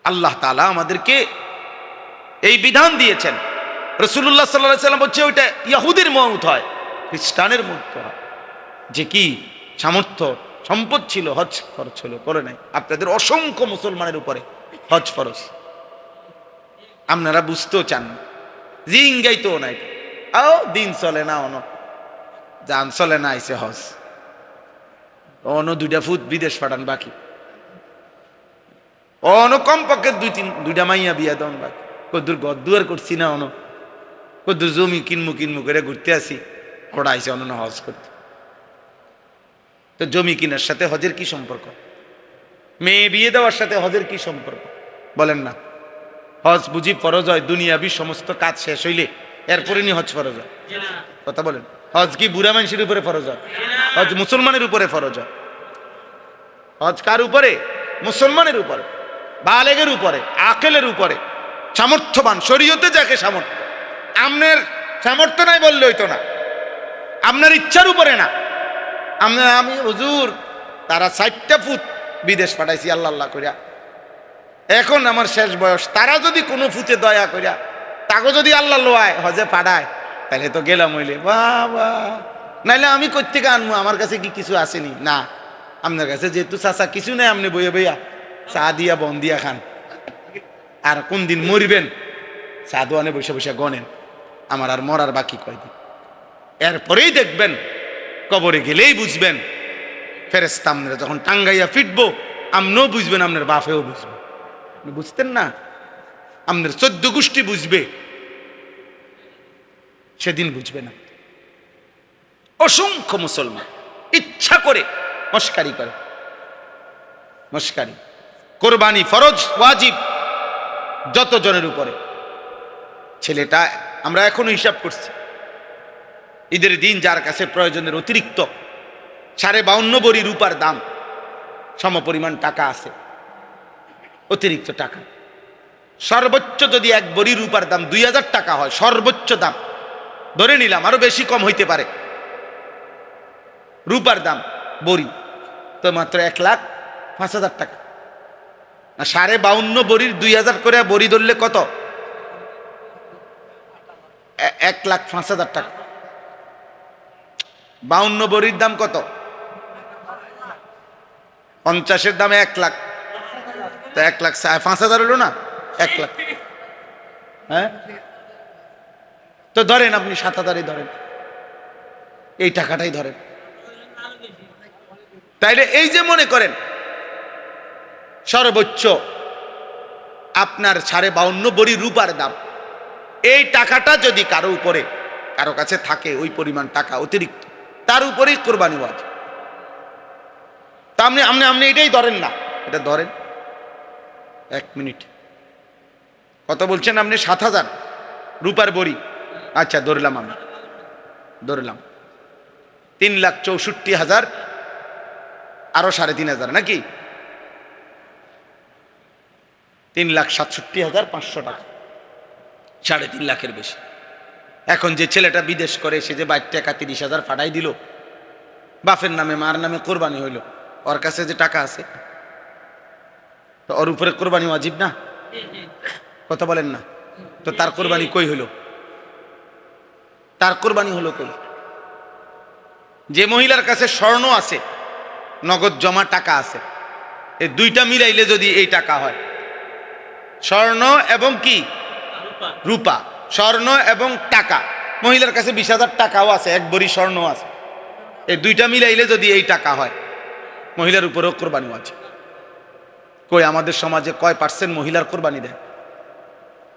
S1: আল্লাহ তাআলা আমাদেরকে এই বিধান দিয়েছেন। রাসূলুল্লাহ সাল্লাল্লাহু আলাইহি ওয়াসাল্লাম বলছে ওইটা ইহুদির মওত হয়, খ্রিস্টানের মওত হয়, যে কি সামর্থ্য সম্পদ ছিল হজ খরচ হলো করে নাই। আপনাদের অসংখ্য মুসলমানের উপরে হজ ফরজ, আপনারা বুঝতেও চান না, জিঙ্গাইতো নাই, আও দিন চলে না, অন জান চলে না, আইসে হজ, অন 2টা ফুট বিদেশ পাঠান বাকি, অন কমপক্ষে 2টা মাইয়া বিয়া দেন বাকি, কদ্দুর গদ্দুয়ার করছি না, অন কদ্দুর জমি কিনমু করে ঘুরতে আসি, ওরা আইসে অন হজ করতে। তো জমি কিনার সাথে হজের কি সম্পর্ক? মেয়ে বিয়ে দেওয়ার সাথে হজের কি সম্পর্ক বলেন না? হজ বুঝি ফরজ হয় দুনিয়াবি সমস্ত কাজ শেষ হইলে, এরপরে নি হজ ফরজ হয়? কথা বলেন, হজ কি বুড়া মানুষের উপরে ফরজ হয়? হজ মুসলমানের উপরে ফরজ হয়। হজ কার উপরে? মুসলমানের উপরে, বালেগের উপরে, আকেলের উপরে, সামর্থ্যবান, শরীয়তে যাকে সামর্থ্য। আপনার সামর্থ্য নাই বললে হইতো না, আপনার ইচ্ছার উপরে না। আমি হুজুর তারা 4টা ফুট বিদেশ পাঠাইছি আল্লাহ আল্লাহ করিয়া, এখন আমার শেষ বয়স, তারা যদি কোনো ফুটে দয়া করিয়া তাকে যদি আল্লাহ লোয়ায় হজে পাঠায়, তাহলে তো গেলাম হইলে বাবা, নাইলে আমি কোত্থেকে আনবো? আমার কাছে কি কিছু আসেনি? না, আপনার কাছে যেহেতু চাচা কিছু নেই, আপনি বইয়া বইয়া চা দিয়া বন দিয়া খান, আর কোন দিন মরিবেন চা দোয়ানে বসে বসে গনেন, আমার আর মরার বাকি কয়দিন। এরপরেই দেখবেন, কবরে গেলেই বুঝবেন, ফেরেশতা আপনারা যখন টাঙ্গাইয়া ফিটবো, আপনিও বুঝবেন, আপনার বাপেও বুঝবে। বুঝতেন না, আপনার 14 গোষ্ঠী বুঝবে, সেদিন বুঝবে না। অসংখ্য মুসলমান ইচ্ছা করে মস্কারি করে, মস্কারি। কোরবানি ফরজ ওয়াজিব যত জনের উপরে, ছেলেটা আমরা এখনো হিসাব করছি, ঈদের দিন যার কাছে প্রয়োজনের অতিরিক্ত 52.5 ভরি রূপার দাম, সমপরিমাণ টাকা আছে, অতিরিক্ত টাকা, সর্বোচ্চ যদি 1 ভরি রূপার দাম 2000 টাকা হয়, সর্বোচ্চ দাম ধরে নিলাম, আরো বেশি কম হইতে পারে, রূপার দাম বড়ি তো মাত্র 1,05,000 টাকা। 52.5 ভরির 2000 করে বড়ি ধরলে কত? 1,05,000 টাকা। 52 ভরির দাম কত? 50-এর দামে 1 লাখ, তো 1,05,000 হলো না? 1 লাখ, হ্যাঁ তো ধরেন আপনি 7,000-ই ধরেন, এই টাকাটাই ধরেন। তাইলে এই যে মনে করেন সর্বোচ্চ আপনার 52.5 ভরি রূপার দাম, এই টাকাটা যদি কারো উপরে কারো কাছে থাকে, ওই পরিমাণ টাকা অতিরিক্ত, তার উপরেই কোরবানি ওয়াজিব। আপনি আপনি আপনি এটাই ধরেন না, এটা ধরেন। 1 মিনিট, কত বলছেন আপনি? 7,000 রূপার বড়ি। আচ্ছা ধরলাম, আমি ধরলাম 3,64,000 আরো 3,500 নাকি 3,67,500 টাকা, 3.5 লাখের বেশি। এখন যে ছেলেটা বিদেশ করে, সে যে 22 টাকা 30,000 ফাটাই দিল, বাপের নামে মার নামে কোরবানি হইল, ওর কাছে যে টাকা আছে, তো ওর উপরে কোরবানি ওয়াজিব না? কথা বলেন না? তো তার কোরবানি কই হলো? তার কোরবানি হলো কই? যে মহিলার কাছে স্বর্ণ আছে, নগদ জমা টাকা আছে, এই দুইটা মিলাইলে যদি এই টাকা হয়, স্বর্ণ এবং কি রূপা, স্বর্ণ এবং টাকা, মহিলার কাছে 20,000 টাকাও আছে, 1 ভরি স্বর্ণ আছে, এই দুইটা মিলাইলে যদি এই টাকা হয়, মহিলার উপরেও কোরবানি আছে। কই আমাদের সমাজে কয় পার্সেন্ট মহিলার কোরবানি দেয়?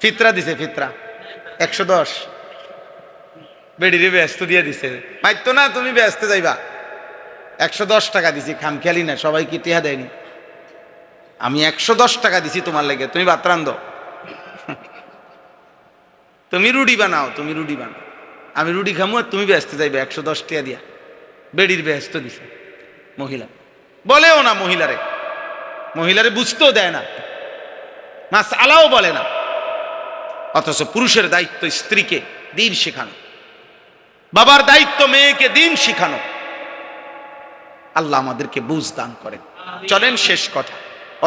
S1: ফিতরা দিছে, ফিতরা 110, বেডিরে ব্যস্ত দিয়ে দিছে, পাইতো না তুমি ব্যস্ত যাইবা, 110 টাকা দিছি, খামখেয়ালি না, সবাই কি টিহা দেয়নি? আমি 110 টাকা দিছি তোমার লাগে, তুমি ভাত রান্ধো, তুমি রুটি বানাও, তুমি রুটি বানাও, আমি রুটি খামু আর তুমি ব্যস্ত যাইবে 110 টাকা দিয়া। বেডির ব্যস্ত দিছে মহিলা, বলেও না মহিলারে, মহিলারে বুঝতেও দেয় না, মাস আলাও বলে না। অথচ পুরুষের দায়িত্ব স্ত্রীকে দিন শেখানো, বাবার দায়িত্ব মেয়েকে দিন শেখানো। আল্লাহ আমাদেরকে বুঝ দান করেন। চলেন শেষ কথা,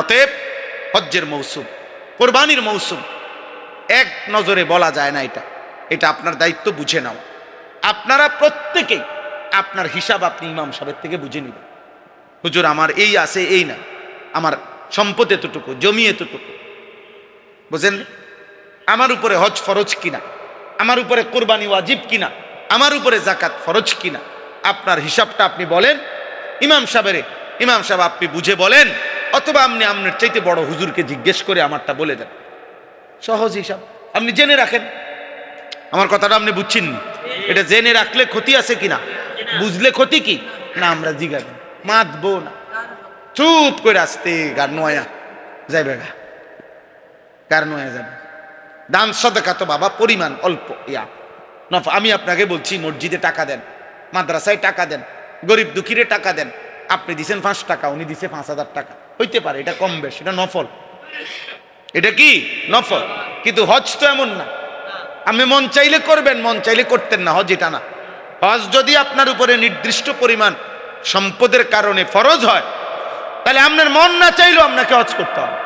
S1: অতএব হজ্জের মৌসুম, কোরবানির মৌসুম, এক নজরে বলা যায় না, এটা এটা আপনার দায়িত্ব, বুঝে নাও। আপনারা প্রত্যেকেই আপনার হিসাব আপনি ইমাম সাহেবের থেকে বুঝে নিবেন। হুজুর আমার এই আছে, এই না, আমার সম্পদ এতটুকু, জমি এতটুকু, বুঝেন? আমার উপরে হজ ফরজ কিনা, আমার উপরে কোরবানি ওয়াজিব কিনা, আমার উপরে জাকাত ফরজ কিনা, আপনার হিসাবটা আপনি বলেন ইমাম সাহেবের, ইমাম সাহেব আপনি বুঝে বলেন, অথবা আপনি আপনার চাইতে বড় হুজুরকে জিজ্ঞেস করে আমারটা বলে দেন। সহজ হিসাব, আপনি জেনে রাখেন। আমার কথাটা আপনি বুঝছেন? এটা জেনে রাখলে ক্ষতি আছে কিনা, বুঝলে ক্ষতি কি না, আমরা জিজ্ঞাসা মাতবো না, চুপ করে আসতে গার নোয়া যাইবে, গার নোয়া যাবে। দান সদকা তো বাবা পরিমাণ অল্প, আমি আপনাকে বলছি, মসজিদে টাকা দেন, মাদ্রাসায় টাকা দেন, গরিব দুঃখীরে টাকা দেন। আপনি দিছেন 5 টাকা, উনি দিছে 5,000 টাকা, হইতে পারে এটা কম বেশ, এটা নফল, এটা কি নফল। কিন্তু হজ তো এমন না, আপনি মন চাইলে করবেন, মন চাইলে করতেন না, হজ এটা না। হজ যদি আপনার উপরে নির্দিষ্ট পরিমাণ সম্পদের কারণে ফরজ হয়, তাহলে আপনার মন না চাইলেও আপনাকে হজ করতে হবে,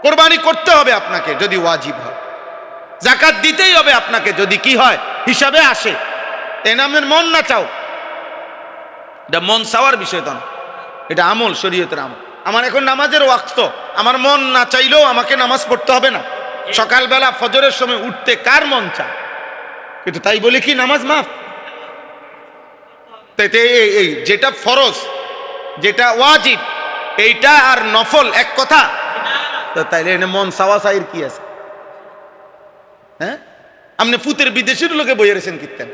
S1: কোরবানি করতে হবে আপনাকে যদি ওয়াজিব হয়, জাকাত দিতেই হবে আপনাকে যদি কি হয় হিসাবে আসে। এ নামের মন না চাও, এটা মন চাওয়ার বিষয় তো না, এটা আমল, শরীয়তের আমল। আমার এখন নামাজের ওয়াক্ত, আমার মন না চাইলেও আমাকে নামাজ পড়তে হবে না। সকালবেলা ফজরের সময় উঠতে কার মন চায়? কিন্তু তাই বলে কি নামাজ মাফ? এই যেটা ফরজ, যেটা ওয়াজিব, এইটা আর নফল এক কথা? তো তাইলে এনে মন চাওয়া চাইর কি আছে? হ্যাঁ, আপনি ফুতের বিদেশির লোকে বইয়ে রেছেন কীর্তেন,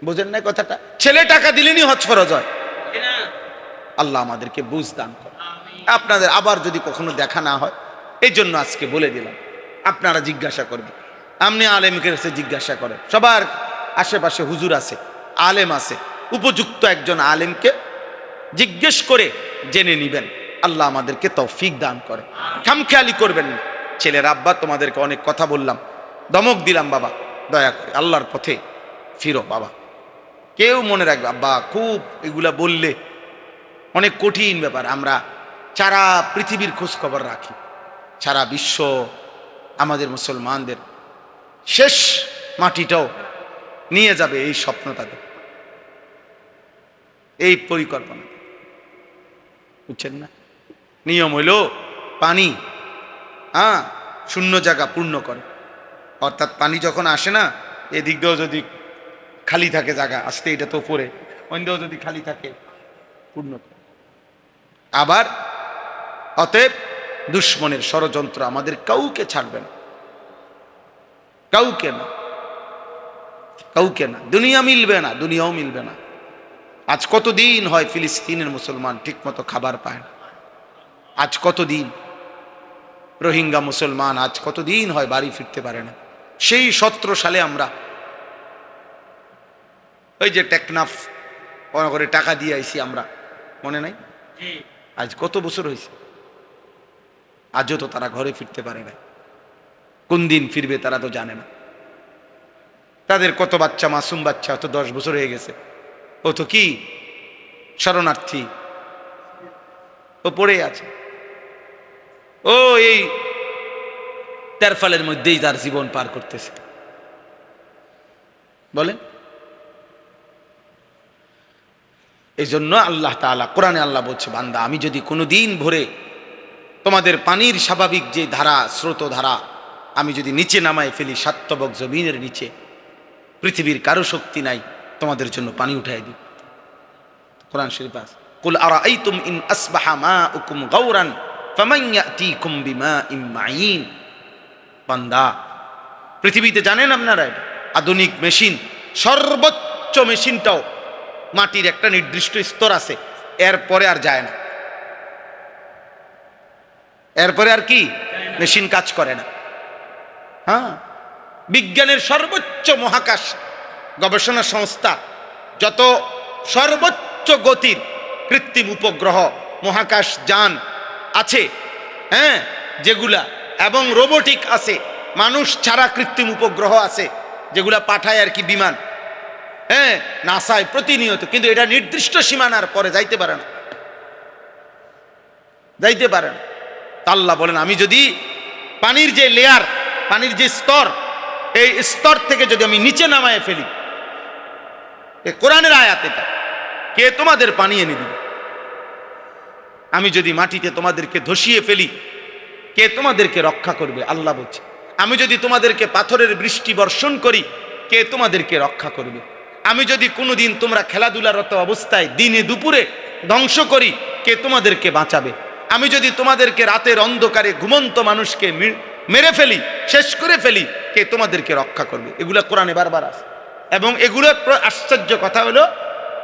S1: বুঝেন না কথাটা? ছেলে টাকা দিলেনি হজ ফরজ হয়? আল্লাহ আমাদেরকে বুঝ দান করে। আপনাদের আবার যদি কখনো দেখা না হয়, এই জন্য আজকে বলে দিলাম, আপনারা জিজ্ঞাসা করবেন, আপনি আলেমকে জিজ্ঞাসা করেন, সবার আশেপাশে হুজুর আছে, আলেম আছে, উপযুক্ত একজন আলেমকে জিজ্ঞেস করে জেনে নিবেন। আল্লাহ আমাদেরকে তৌফিক দান করে। খামখেয়ালি করবেন না। ছেলের আব্বা, তোমাদেরকে অনেক কথা বললাম, ধমক দিলাম, বাবা দয়া করে আল্লাহর পথে ফিরো বাবা। কেউ মনে রাখবে, আব্বা খুব এগুলা বললে অনেক কঠিন ব্যাপার। আমরা সারা পৃথিবীর খোঁজ খবর রাখি, সারা বিশ্ব, আমাদের মুসলমানদের শেষ মাটিটাও নিয়ে যাবে এই স্বপ্ন তাদের, এই পরিকল্পনা, বুঝছেন না? নিয়ম হইল পানি শূন্য জায়গা পূর্ণ করে, অর্থাৎ পানি যখন আসে না, এদিক দিয়েও যদি খালি থাকে জায়গা আসতে, এটা তো উপরে, অন্য দিয়েও যদি খালি থাকে পূর্ণ করে। আবার অতএব দুশ্মনের ষড়যন্ত্র আমাদের কাউকে ছাড়বে না, কাউকে না, কাউকে না। দুনিয়া মিলবে না, দুনিয়াও মিলবে না, আজ কতদিন হয় ফিলিস্তিনের মুসলমান ঠিকমতো খাবার পায় না। আজ কতদিন রোহিঙ্গা মুসলমান আজ কতদিন হয় বাড়ি ফিরতে পারে না। সেই 17 সালে আমরা ওই যে টেকনাফ করে টাকা দিয়ে আইছি আমরা, মনে নাই? আজ কত বছর হয়েছে, আজও তো তারা ঘরে ফিরতে পারে না। কোন দিন ফিরবে তারা তো জানে না। তাদের কত বাচ্চা, মাসুম বাচ্চা, তো 10 বছর হয়ে গেছে, ও তো কি শরণার্থী, ও পড়ে আছে, ও এই তেরফালের মধ্যেই তার জীবন পার করতেছে। বলেন, এই জন্য আল্লাহ তাআলা কোরআনে আল্লাহ বলছে, বান্দা আমি যদি কোনো দিন ভরে তোমাদের পানির স্বাভাবিক যে ধারা, স্রোত ধারা আমি যদি নিচে নামায় ফেলি, সাতবক জমিনের নিচে, পৃথিবীর কারো শক্তি নাই তোমাদের জন্য পানি উঠাই দিই। কোরআন শরীফ আছে, কুল আরাআইতুম ইন আসবাহা মাউকুম গাওরান ফামান ইয়াতিকুম বিমাইন মাইন। বান্দা, পৃথিবীতে জানেন আপনারা আধুনিক মেশিন, সর্বোচ্চ মেশিনটাও মাটির একটা নির্দিষ্ট স্তর আছে, এরপরে আর যায় না, এরপরে আর কি মেশিন কাজ করে না। হ্যাঁ, বিজ্ঞানের সর্বোচ্চ মহাকাশ গবেষণা সংস্থা, যত সর্বোচ্চ গতির কৃত্রিম উপগ্রহ মহাকাশ যান আছে, হ্যাঁ যেগুলা, এবং রোবোটিক আছে, মানুষ ছাড়া কৃত্রিম উপগ্রহ আছে যেগুলা পাঠায় আর কি বিমান, হ্যাঁ নাসায় প্রতিনিয়ত, কিন্তু এটা নির্দিষ্ট সীমানার পরে যাইতে পারে না, যাইতে পারে না। আল্লাহ বলেন, আমি যদি পানির যে লেয়ার, পানির যে স্তর, এই স্তর থেকে যদি আমি নিচে নামায় ফেলি, এই কোরআনের আয়াত, এটা কে তোমাদের পানি এনে দিবে? আমি যদি মাটিতে তোমাদেরকে ধসিয়ে ফেলি, কে তোমাদেরকে রক্ষা করবে? আল্লাহ বলছে, আমি যদি তোমাদেরকে পাথরের বৃষ্টি বর্ষণ করি, কে তোমাদেরকে রক্ষা করবে? আমি যদি কোনোদিন তোমরা খেলাধুলারত অবস্থায় দিনে দুপুরে ধ্বংস করি, কে তোমাদেরকে বাঁচাবে? আমি যদি তোমাদেরকে রাতের অন্ধকারে ঘুমন্ত মানুষকে মেরে ফেলি, শেষ করে ফেলি, কে তোমাদেরকে রক্ষা করবে? এগুলা কোরআনে বারবার আছে, এবং এগুলোর আশ্চর্য কথা হলো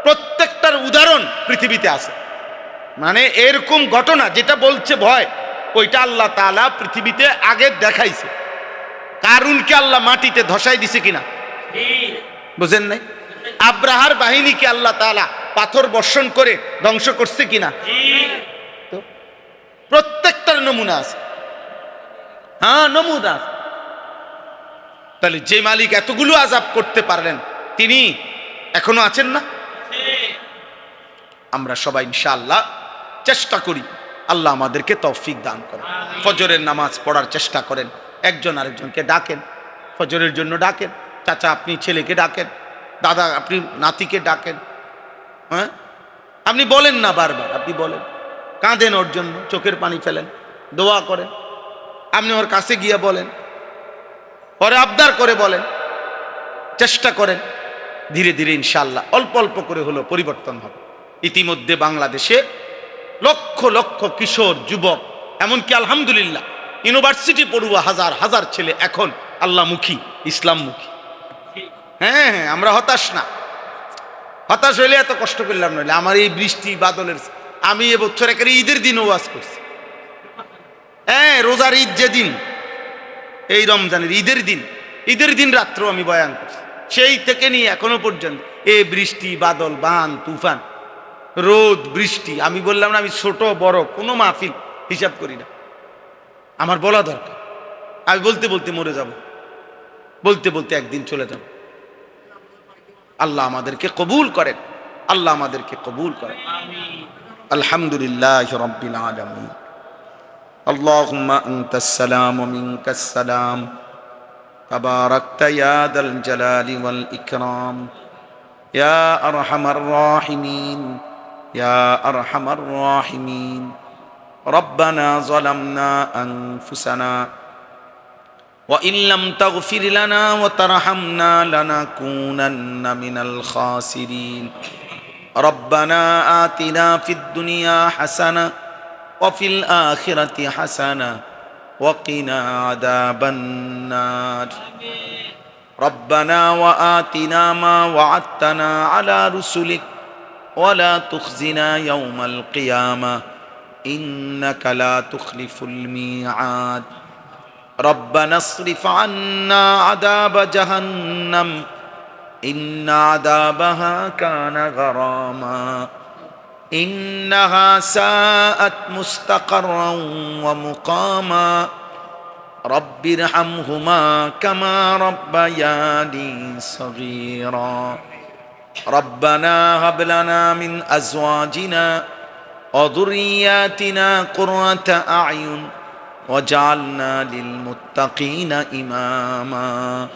S1: প্রত্যেকটার উদাহরণ পৃথিবীতে আছে। মানে এরকম ঘটনা যেটা বলছে ভয়, ওইটা আল্লাহ তাআলা পৃথিবীতে আগে দেখাইছে। কারুনকে আল্লাহ মাটিতে ধসাই দিছে কিনা বুঝেন নাই? আব্রাহার বাহিনীকে আল্লাহ তাআলা পাথর বর্ষণ করে ধ্বংস করছে কিনা? তো প্রত্যেকটার নমুনা আছে, হ্যাঁ নমুনা আছে। তাহলে যে মালিক এতগুলো আযাব করতে পারলেন, তিনি এখনো আছেন না? আমরা সবাই ইনশাআল্লাহ চেষ্টা করি, আল্লাহ আমাদেরকে তৌফিক দান করেন। ফজরের নামাজ পড়ার চেষ্টা করেন, একজন আরেকজনকে ডাকেন, ফজরের জন্য ডাকেন, চাচা আপনি ছেলেকে ডাকেন, দাদা আপনি নাতিকে ডাকেন, হ্যাঁ আপনি বলেন না বারবার, আপনি বলেন, কাঁদেন ওর জন্য, চোখের পানি ফেলেন, দোয়া করেন, আপনি ওর কাছে গিয়ে বলেন, পরে আবদার করে বলেন, চেষ্টা করেন, ধীরে ধীরে ইনশাআল্লাহ অল্প অল্প করে হলো পরিবর্তন হবে। ইতিমধ্যে বাংলাদেশে লক্ষ লক্ষ কিশোর যুবক, এমনকি আলহামদুলিল্লাহ ইউনিভার্সিটি পড়ুয়া হাজার হাজার ছেলে এখন আল্লাহমুখী, ইসলামমুখী। হ্যাঁ হ্যাঁ, আমরা হতাশ না, হতাশ হইলে এত কষ্ট করলাম নইলে। আমার এই বৃষ্টি বাদলের, আমি এবছর একেবারে ঈদের দিন ওয়াজ করছি, হ্যাঁ রোজার ঈদ যেদিন, এই রমজানের ঈদের দিন রাত্র আমি বয়ান করছি, সেই থেকে নিয়ে এখনো পর্যন্ত এই বৃষ্টি বাদল বান তুফান রোদ বৃষ্টি, আমি বললাম না আমি ছোট বড় কোনো মাহফিল হিসাব করি না, আমার বলা দরকার। আমি বলতে বলতে মরে যাব, বলতে বলতে একদিন চলে যাব। আল্লাহ আমাদেরকে কবুল করেন, আল্লাহ আমাদেরকে কবুল করেন। আলহামদুলিল্লাহ রাব্বিল আলামিন। আল্লাহুম্মা আনতাস সালাম ওয়া মিনকাস সালাম, তাবারাকতা ইয়া দাল জালালি ওয়াল ইকরাম, ইয়া আরহামার রাহিমিন, ইয়া আরহামার রাহিমিন। রব্বানা যালামনা আনফুসানা ওয়া ইন লাম তাগফির লানা ওয়া তারহামনা লানাকুনান্না মিনাল খাসিরিন। রব্বানা আতিনা ফিদ দুনিয়া হাসানা ওয়া ফিল আখিরাতি হাসানা ওয়া কিনা আযাবান নার। রব্বানা ওয়া আতিনা মা ওয়া'আদতানা আলা রুসুলিক ولا تخزنا يوم القيامة إنك لا تخلف الميعاد ربنا اصرف عنا عذاب جهنم إن عذابها كان غراما إنها ساءت مستقرا ومقاما رب ارحمهما كما ربياني صغيرا ربنا هب لنا من أزواجنا وذرياتنا قرة أعين وجعلنا للمتقين إماما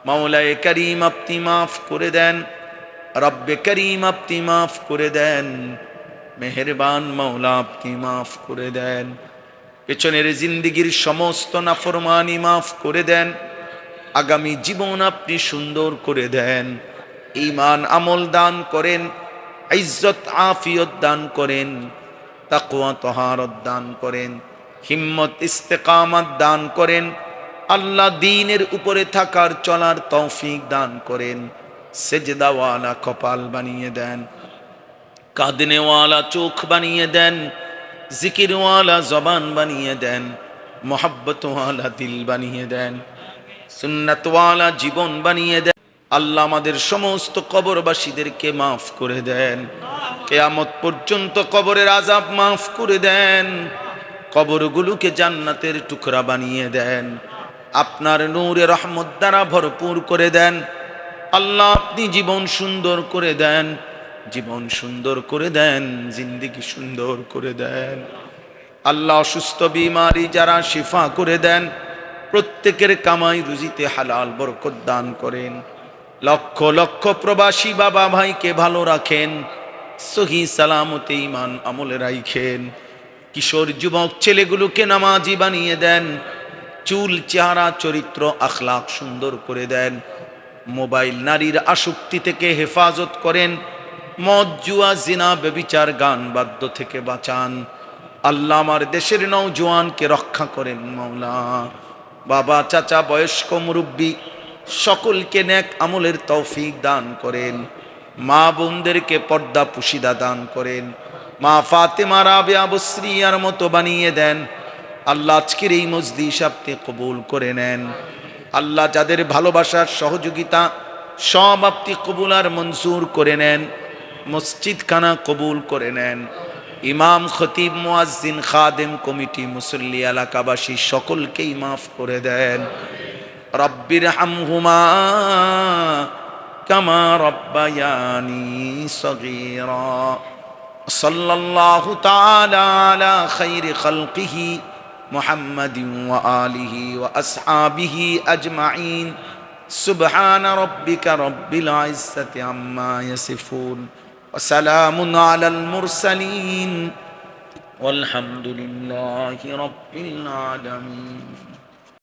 S1: مولاي كريم আপনি মাফ করে দেন রব্বে করিম আপনি মাফ করে দেন মেহেরবান মাওলা আপনি মাফ করে দেন পেছনের জিন্দেগীর সমস্ত নাফরমানি মাফ করে দেন আগামী জীবন আপনি সুন্দর করে দেন ঈমান আমল দান করেন ইজ্জত আফিয়ত দান করেন তাকওয়া তাহারত দান করেন হিম্মত ইস্তেকামত দান করেন আল্লাহ দ্বীনের উপরে থাকার চলার তৌফিক দান করেন সেজদাওয়ালা কপাল বানিয়ে দেন কাঁদনেওয়ালা চোখ বানিয়ে দেন জিকিরওয়ালা জবান বানিয়ে দেন মোহাব্বতওয়ালা দিল বানিয়ে দেন সুন্নাতওয়ালা জীবন বানিয়ে দেন আল্লাহ আমাদের সমস্ত কবরবাসীদেরকে মাফ করে দেন কিয়ামত পর্যন্ত কবরের আযাব মাফ করে দেন কবরগুলোকে জান্নাতের টুকরা বানিয়ে দেন আপনার নূরে রহমত দ্বারা ভরপুর করে দেন আল্লাহ আপনি জীবন সুন্দর করে দেন জীবন সুন্দর করে দেন জিন্দেগি সুন্দর করে দেন আল্লাহ অসুস্থ বিমারি যারা শিফা করে দেন প্রত্যেকের কামাই রুজিতে হালাল বরকত দান করেন লক্ষ লক্ষ প্রবাসী বাবা ভাইকে ভালো রাখেন সহি সালামতে ঈমান আমলে রাখেন কিশোর যুবক ছেলেগুলোকে নামাজি বানিয়ে দেন চুল চেহারা চরিত্র আখলাক সুন্দর করে দেন মোবাইল নারীর আসক্তি থেকে হেফাজত করেন মদ জুয়া জিনা ব্যভিচার গান বাদ্য থেকে বাঁচান আল্লাহ আমার দেশের নওজোয়ানকে রক্ষা করেন মাওলা বাবা চাচা বয়স্ক মুরব্বী সকলকে নেক আমলের তৌফিক দান করেন মা বোনদেরকে পর্দা পুশিদা দান করেন মা ফাতেমা রাবিয়া বসরিয়ার মতো বানিয়ে দেন আল্লাহ আজকের এই মজলিস আপনি কবুল করে নেন আল্লাহ যাদের ভালোবাসার সহযোগিতা সব আপনি কবুল আর মঞ্জুর করে নেন মসজিদ খানা কবুল করে নেন ইমাম খতিব মুয়াজ্জিন খাদেম কমিটি মুসল্লি এলাকাবাসী সকলকেই মাফ করে দেন রব্বির হামহুমা কামা রব্বায়ানি সগীরা সাল্লাল্লাহু তাআলা আলা খাইরি খালকিহি মুহাম্মাদিন ওয়া আলিহি ওয়া আসহাবিহি আজমাইন সুবহান রাব্বিকা রব্বিল ইজ্জাতি আম্মা ইয়াসিফুন ওয়া সালামুন আলাল মুরসালিন ওয়ালহামদুলিল্লাহি রাব্বিল আলামিন।